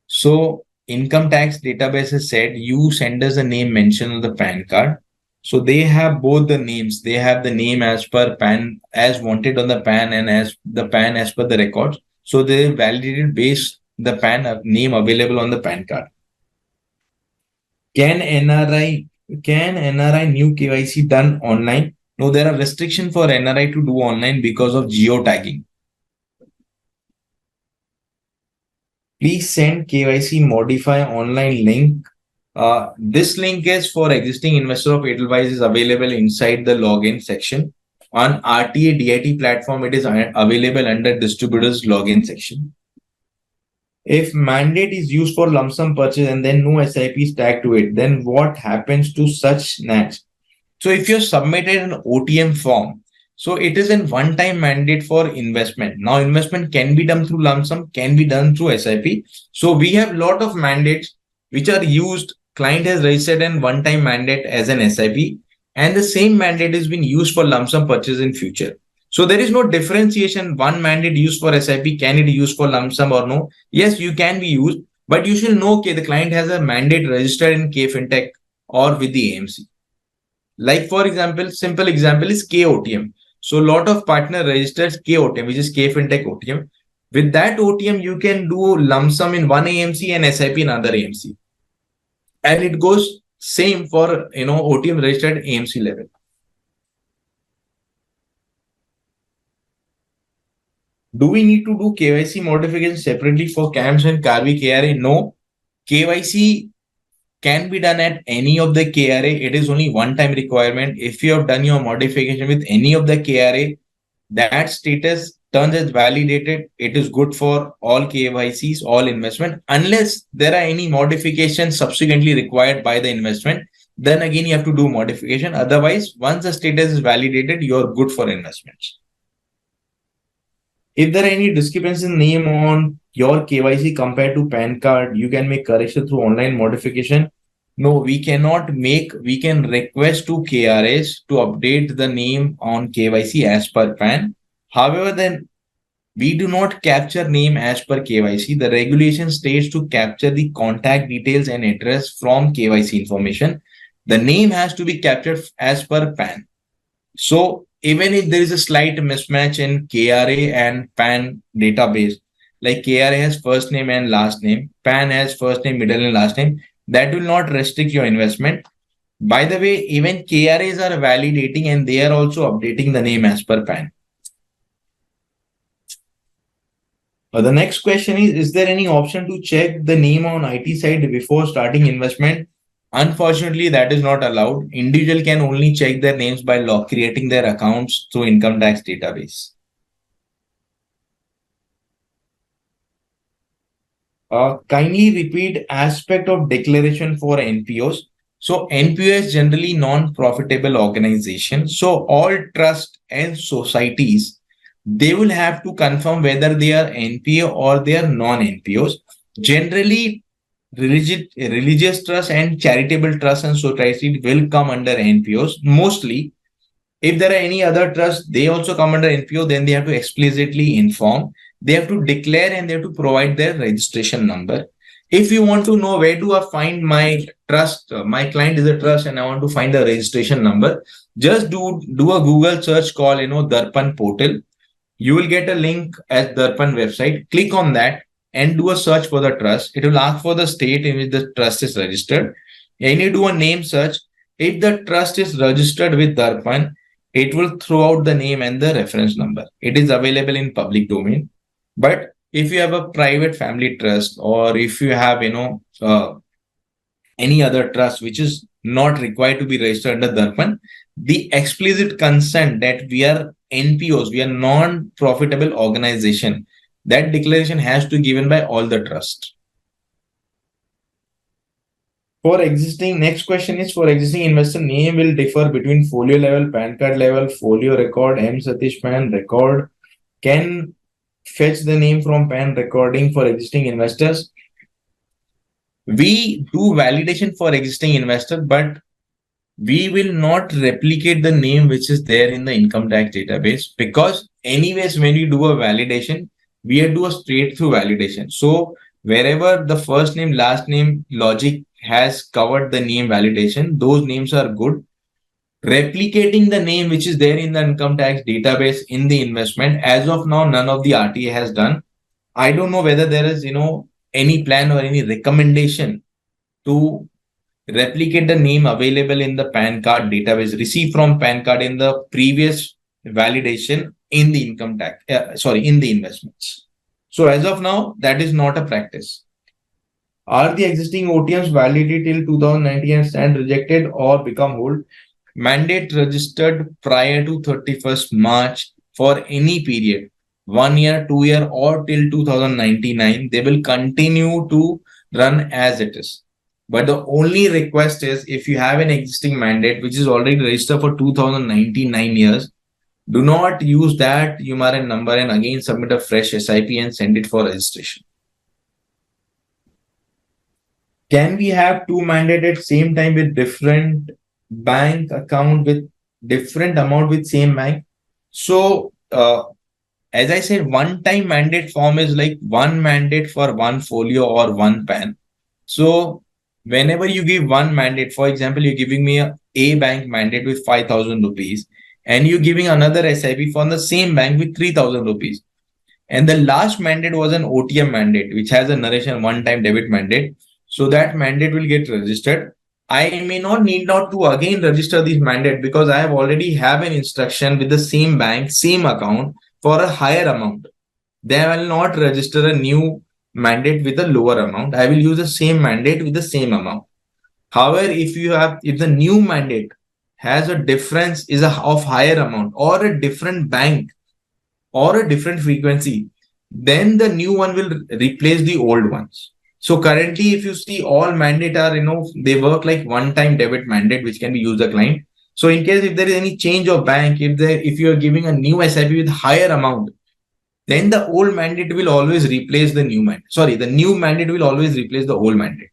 So income tax database has said you send us a name mentioned on the PAN card. So they have both the names. They have the name as per PAN as wanted on the PAN and as the PAN as per the records. So they validated based the PAN name available on the PAN card. Can NRI new KYC done online? No, there are restrictions for NRI to do online because of geotagging. Please send KYC modify online link. This link is for existing investor of Edelweiss is available inside the login section. On RTA DIT platform, it is available under distributors login section. If mandate is used for lump sum purchase and then no SIP is tagged to it, then what happens to such NACs? So if you submitted an OTM form, so it is a one-time mandate for investment. Now investment can be done through lump sum, can be done through SIP. So we have lot of mandates which are used. Client has registered an one-time mandate as an SIP, and the same mandate is being used for lump sum purchase in future. So there is no differentiation. One mandate used for SIP, can it be used for lump sum or no? Yes, you can be used, but you should know the client has a mandate registered in K Fintech or with the AMC. Like for example, simple example is KOTM. So a lot of partner registers KOTM, which is K Fintech OTM. With that OTM, you can do lump sum in one AMC and SIP in another AMC. And it goes same for OTM registered AMC level. Do we need to do KYC modification separately for CAMS and Karvi KRA? No. KYC can be done at any of the KRA. It is only one-time requirement. If you have done your modification with any of the KRA, that status turns as validated. It is good for all KYCs, all investment, unless there are any modifications subsequently required by the investment. Then again, you have to do modification. Otherwise, once the status is validated, you're good for investments. If there are any discrepancies in name on your KYC compared to PAN card, you can make correction through online modification. No, we cannot make, we can request to KRAs to update the name on KYC as per PAN. However, then we do not capture name as per KYC. The regulation states to capture the contact details and address from KYC information. The name has to be captured as per PAN. So even if there is a slight mismatch in KRA and PAN database, like KRA has first name and last name, PAN has first name, middle and last name, that will not restrict your investment. By the way, even KRAs are validating and they are also updating the name as per PAN. The next question is there any option to check the name on IT side before starting investment? Unfortunately, that is not allowed. Individual can only check their names by creating their accounts through income tax database. Kindly repeat aspect of declaration for NPOs. So NPO is generally non-profitable organization. So all trust and societies, they will have to confirm whether they are NPO or they are non-NPOs. Generally, religious trust and charitable trust and society will come under NPOs. Mostly, if there are any other trusts, they also come under NPO, then they have to explicitly inform. They have to declare and they have to provide their registration number. If you want to know where do I find my trust, my client is a trust and I want to find the registration number, just do a Google search called, Darpan portal. You will get a link at Darpan website. Click on that and do a search for the trust. It will ask for the state in which the trust is registered. And you do a name search. If the trust is registered with Darpan, it will throw out the name and the reference number. It is available in public domain. But if you have a private family trust, or if you have, any other trust which is not required to be registered under Darpan, the explicit consent that we are NPOs, we are non-profitable organization, that declaration has to be given by all the trust. For existing, next question is, for existing investor, name will differ between folio level, PAN card level, folio record, M Satish PAN record. Can fetch the name from PAN recording for existing investors. We do validation for existing investor, but we will not replicate the name which is there in the income tax database, because anyways, when you do a validation, we do a straight through validation. So wherever the first name, last name logic has covered the name validation, those names are good. Replicating the name which is there in the income tax database in the investment, as of now, none of the RTA has done. I don't know whether there is, any plan or any recommendation to replicate the name available in the PAN card database received from PAN card in the previous validation in the income tax, in the investments. So as of now, that is not a practice. Are the existing OTMs validity till 2019 and stand rejected or become hold? Mandate registered prior to 31st March for any period, 1 year, 2 year, or till 2099, they will continue to run as it is. But the only request is, if you have an existing mandate which is already registered for 2099 years, do not use that UMRN number and again submit a fresh SIP and send it for registration. Can we have two mandates at same time with different bank account with different amount with same bank? So, as I said, one-time mandate form is like one mandate for one folio or one PAN. So, whenever you give one mandate, for example, you're giving me a bank mandate with 5,000 rupees, and you're giving another SIP for the same bank with 3,000 rupees. And the last mandate was an OTM mandate, which has a narration one-time debit mandate. So that mandate will get registered. I may not need to again register this mandate, because I have already have an instruction with the same bank, same account for a higher amount. They will not register a new mandate with a lower amount. I will use the same mandate with the same amount. However, if the new mandate has a difference of higher amount or a different bank or a different frequency, then the new one will replace the old ones. So currently, if you see, all mandate are, they work like one-time debit mandate, which can be used the client. So in case if there is any change of bank, if you are giving a new SIP with higher amount, then the old mandate will always replace the new mandate. Sorry, the new mandate will always replace the old mandate.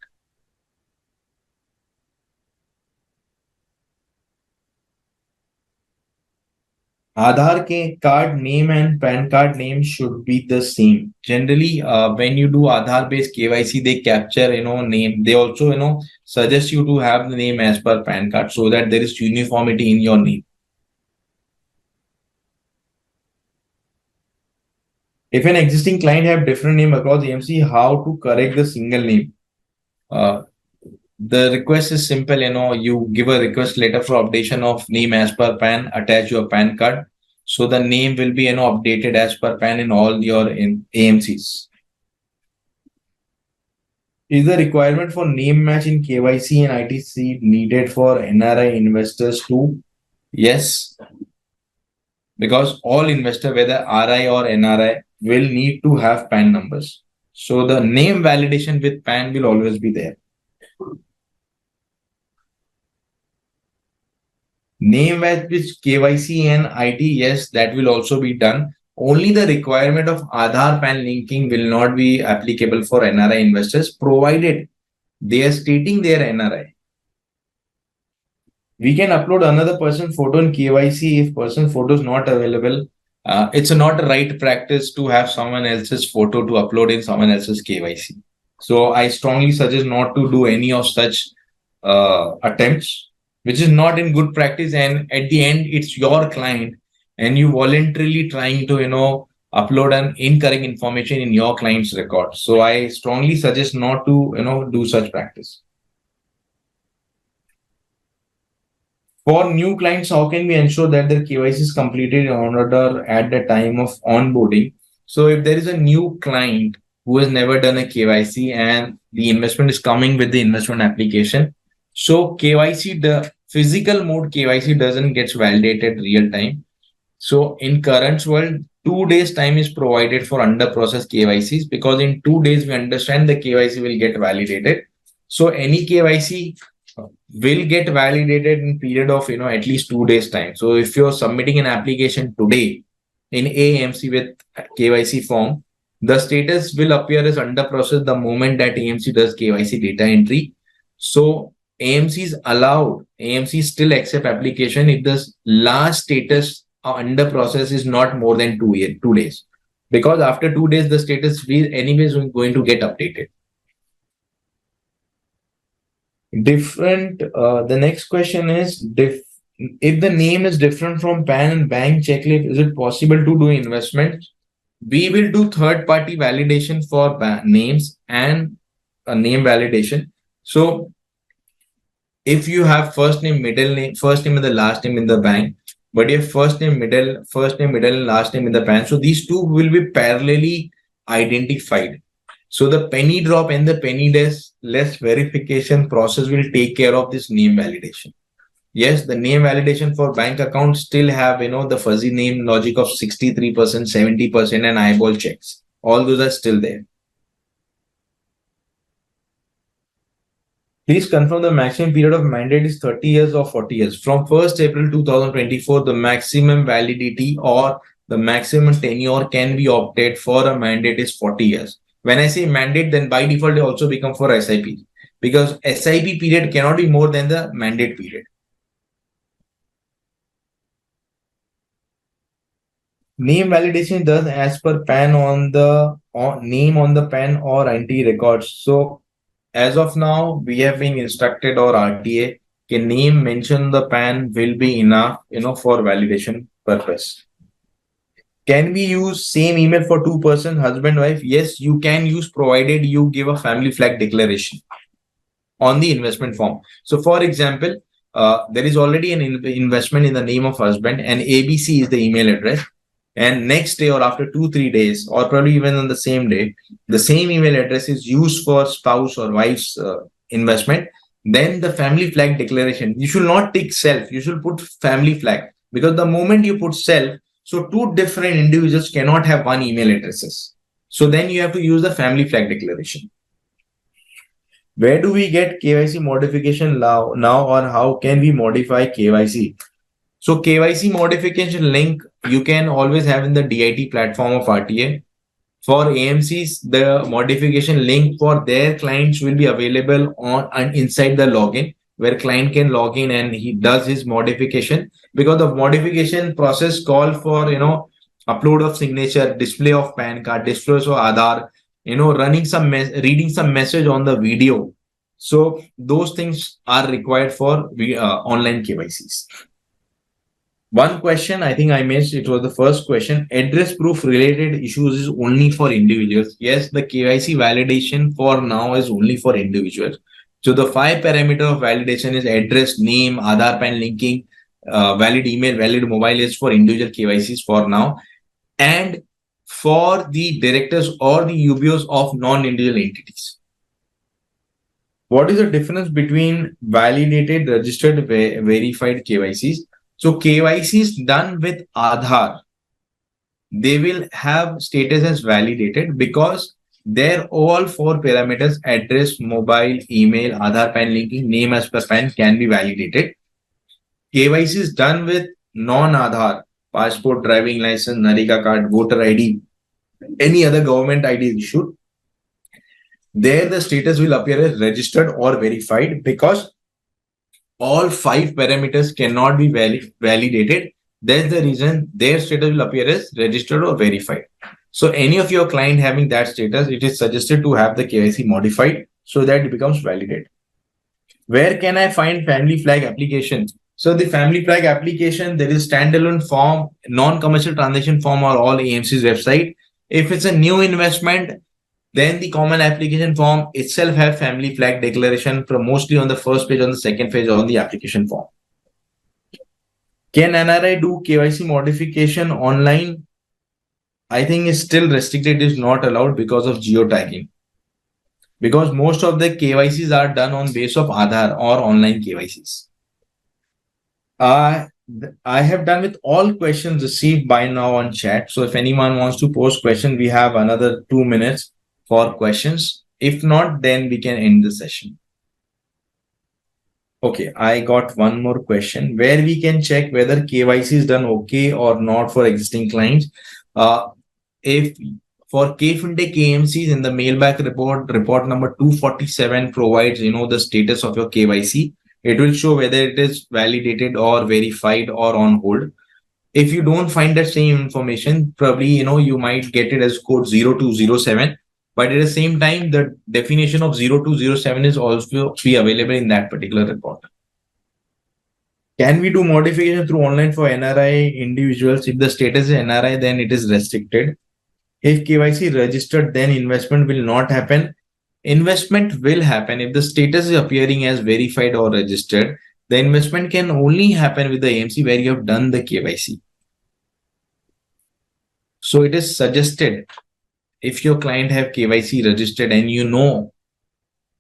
Aadhaar card name and PAN card name should be the same. Generally, when you do Aadhaar based KYC, they capture, name. They also, suggest you to have the name as per PAN card, so that there is uniformity in your name. If an existing client have different name across AMC, how to correct the single name? The request is simple, you give a request letter for updation of name as per PAN, attach your PAN card. So the name will be, updated as per PAN in all your AMCs. Is the requirement for name match in KYC and ITC needed for NRI investors too? Yes. Because all investor, whether RI or NRI, will need to have PAN numbers. So the name validation with PAN will always be there. Name match with KYC and IT, yes, that will also be done. Only the requirement of Aadhaar PAN linking will not be applicable for NRI investors, provided they are stating their NRI. We can upload another person's photo in KYC if person photo is not available. It's not a right practice to have someone else's photo to upload in someone else's KYC. So I strongly suggest not to do any of such attempts, which is not in good practice. And at the end, it's your client, and you voluntarily trying to upload an incorrect information in your client's record. So I strongly suggest not to do such practice. For new clients, how can we ensure that their KYC is completed in order at the time of onboarding? So if there is a new client who has never done a KYC and the investment is coming with the investment application, so KYC, the physical mode KYC doesn't get validated real time. So in current world, 2 days time is provided for under process KYCs, because in 2 days we understand the KYC will get validated. So any KYC will get validated in period of at least 2 days time. So if you're submitting an application today in AMC with KYC form, the status will appear as under process the moment that AMC does KYC data entry. So AMC is allowed, AMC still accept application if the last status under process is not more than 2 days, because after 2 days the status is anyways going to get updated. Different. The next question is, if the name is different from PAN and bank checklist, is it possible to do investment? We will do third party validation for names and a name validation. So if you have first name, middle name, first name and the last name in the bank, but your first name, middle and last name in the PAN, so these two will be parallelly identified. So the penny drop and the penny less verification process will take care of this name validation. Yes, the name validation for bank accounts still have the fuzzy name logic of 63%, 70% and eyeball checks. All those are still there. Please confirm the maximum period of mandate is 30 years or 40 years. From 1st April 2024, the maximum validity or the maximum tenure can be opted for a mandate is 40 years. When I say mandate, then by default, they also become for SIP, because SIP period cannot be more than the mandate period. Name validation does as per PAN on the name on the PAN or NT records. So as of now, we have been instructed, or RTA, can name mention the PAN will be enough, for validation purpose. Can we use same email for two person, husband, wife? Yes, you can use, provided you give a family flag declaration on the investment form. So for example, there is already an investment in the name of husband and ABC is the email address. And next day or after 2-3 days, or probably even on the same day, the same email address is used for spouse or wife's investment. Then the family flag declaration, you should not take self, you should put family flag, because the moment you put self, so two different individuals cannot have one email addresses. So then you have to use the family flag declaration. Where do we get KYC modification now, or how can we modify KYC? So KYC modification link you can always have in the DIT platform of RTA. For AMCs, the modification link for their clients will be available on and inside the login, where client can log in and he does his modification, because the modification process call for upload of signature, display of PAN card, display of Aadhaar, running some reading some message on the video. So those things are required for online KYCs. One question I think I missed, it was the first question. Address proof related issues is only for individuals. Yes, the KYC validation for now is only for individuals. So the 5 parameter of validation is address, name, Aadhaar, PAN linking, valid email, valid mobile is for individual KYCs for now. And for the directors or the UBOs of non-individual entities. What is the difference between validated, registered, verified KYCs? So KYCs done with Aadhaar, they will have status as validated, because their all 4 parameters, address, mobile, email, Aadhaar, PAN linking, name as per PAN, can be validated. KYCs done with non-Aadhaar, passport, driving license, Narika card, voter ID, any other government ID issued, there the status will appear as registered or verified, because all 5 parameters cannot be validated. That's the reason their status will appear as registered or verified. So any of your client having that status, it is suggested to have the KYC modified so that it becomes validate. Where can I find family flag application? So the family flag application, there is standalone form, non-commercial transaction form or all AMC's website. If it's a new investment, then the common application form itself have family flag declaration from mostly on the first page, on the second page on the application form. Can NRI do KYC modification online? I think is still restricted, is not allowed because of geotagging. Because most of the KYCs are done on base of Aadhaar or online KYCs. I have done with all questions received by now on chat. So if anyone wants to post question, we have another 2 minutes for questions. If not, then we can end the session. Okay, I got one more question where we can check whether KYC is done okay or not for existing clients. If for KFintech AMCs in the mailback report number 247 provides, the status of your KYC. It will show whether it is validated or verified or on hold. If you don't find that same information, probably, you might get it as code 0207. But at the same time, the definition of 0207 is also be available in that particular report. Can we do modification through online for NRI individuals? If the status is NRI, then it is restricted. If KYC registered, then investment will not happen. Investment will happen if the status is appearing as verified or registered. The investment can only happen with the AMC where you have done the KYC. So it is suggested if your client have KYC registered and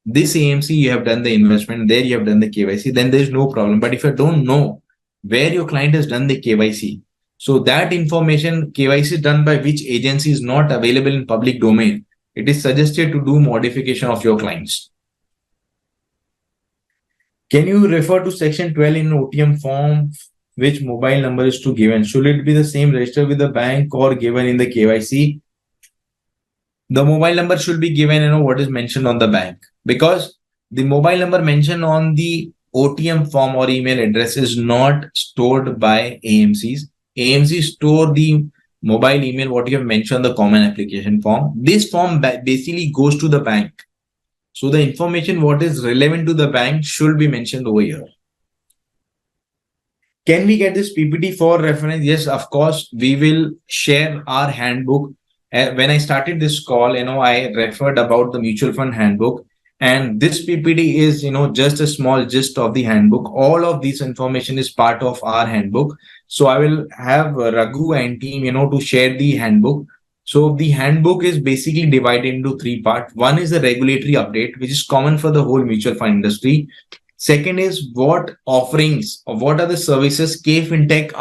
this AMC you have done the investment, there you have done the KYC, then there is no problem. But if you don't know where your client has done the KYC, so that information, KYC done by which agency, is not available in public domain, it is suggested to do modification of your clients. Can you refer to section 12 in OTM form, which mobile number is to given? Should it be the same registered with the bank or given in the KYC? The mobile number should be given, what is mentioned on the bank, because the mobile number mentioned on the OTM form or email address is not stored by AMCs. AMCs store the mobile email, what you have mentioned, the common application form. This form basically goes to the bank. So the information what is relevant to the bank should be mentioned over here. Can we get this PPT for reference? Yes, of course, we will share our handbook. When I started this call, I referred about the mutual fund handbook, and this PPT is, just a small gist of the handbook. All of this information is part of our handbook. So I will have Raghu and team, to share the handbook. So the handbook is basically divided into 3 parts. One is the regulatory update, which is common for the whole mutual fund industry. Second is what offerings or what are the services KFintech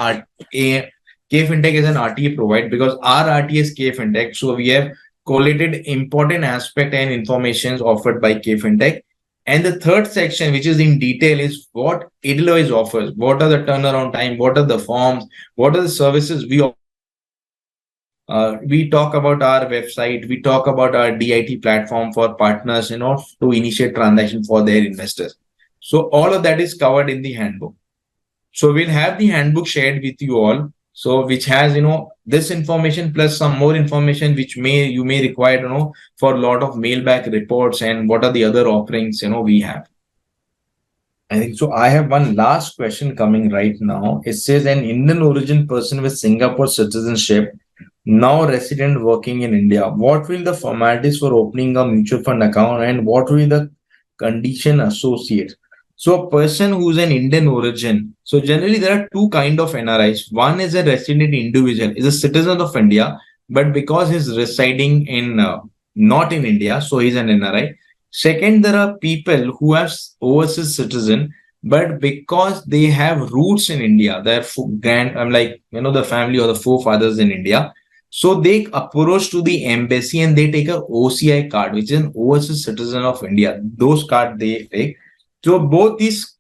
is an RTA provide, because our RTA is KFintech. So we have collated important aspect and information offered by KFintech. And the third section, which is in detail, is what Edelweiss offers. What are the turnaround time? What are the forms? What are the services we offer? We talk about our website. We talk about our DIT platform for partners, to initiate transaction for their investors. So all of that is covered in the handbook. So we'll have the handbook shared with you all. So which has, this information plus some more information which you may require, for a lot of mailback reports and what are the other offerings, we have. I think so. I have one last question coming right now. It says an Indian origin person with Singapore citizenship, now resident working in India. What will the formalities for opening a mutual fund account and what will the condition associated? So a person who's an Indian origin. So generally there are 2 kinds of NRIs. One is a resident individual, is a citizen of India, but because he's residing in not in India, so he's an NRI. Second, there are people who have overseas citizen, but because they have roots in India, their the family or the forefathers in India. So they approach to the embassy and they take a OCI card, which is an overseas citizen of India. Those cards they take. So both these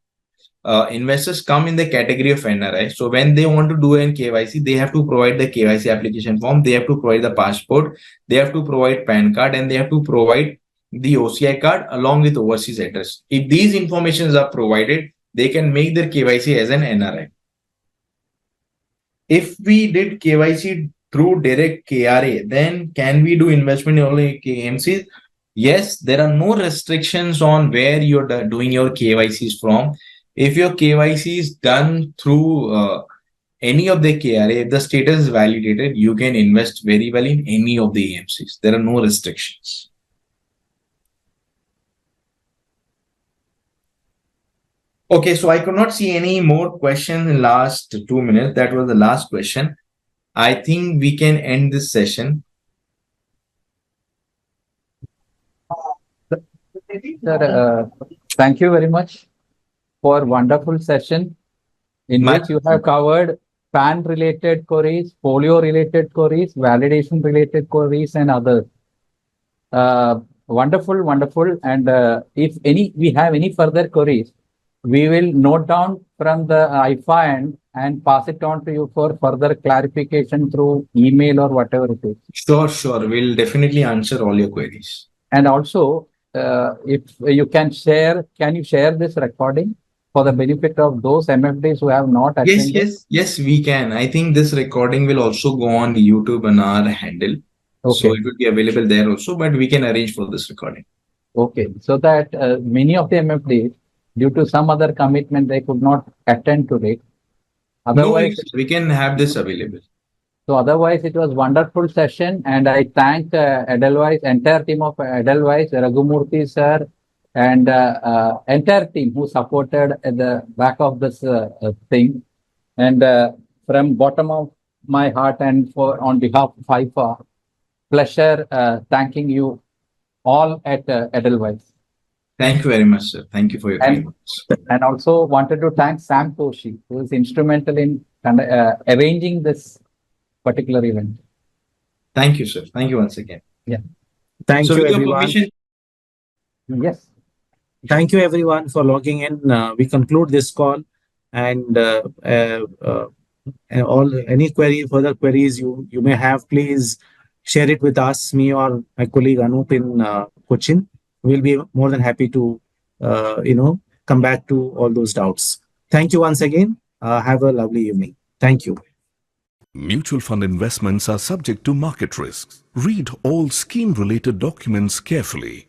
investors come in the category of NRI. So when they want to do an KYC, they have to provide the KYC application form. They have to provide the passport. They have to provide PAN card and they have to provide the OCI card along with overseas address. If these informations are provided, they can make their KYC as an NRI. If we did KYC through direct KRA, then can we do investment in only AMCs? Yes, there are no restrictions on where you're doing your KYCs from. If your KYC is done through any of the KRA, if the status is validated, you can invest very well in any of the AMCs. There are no restrictions. Okay, so I could not see any more questions in last 2 minutes. That was the last question. I think we can end this session. Sir, thank you very much for wonderful session in which you have covered PAN related queries, folio related queries, validation related queries, and others. Wonderful, wonderful. And if we have any further queries, we will note down from the IFA and pass it on to you for further clarification through email or whatever it is. Sure. We'll definitely answer all your queries. And also, if you can you share this recording for the benefit of those MFDs who have not attended? Yes, we can. I think this recording will also go on YouTube and our handle. Okay. So it will be available there also, but we can arrange for this recording. Okay, so that many of the MFDs, due to some other commitment, they could not attend today. Otherwise, no, we can have this available. So otherwise, it was wonderful session, and I thank Edelweiss, entire team of Edelweiss, Raghumurthy sir, and entire team who supported at the back of this thing. And from bottom of my heart and on behalf of IFA, pleasure thanking you all at Edelweiss. Thank you very much, sir. Thank you for your kind words. And also wanted to thank Sam Toshi, who is instrumental in arranging this particular event. Thank you, sir. Thank you once again. Yeah. Thank you, everyone. Yes. Thank you, everyone, for logging in. We conclude this call, and any further queries you may have, please share it with us, me or my colleague Anup in Cochin. We'll be more than happy to come back to all those doubts. Thank you once again. Have a lovely evening. Thank you. Mutual fund investments are subject to market risks. Read all scheme-related documents carefully.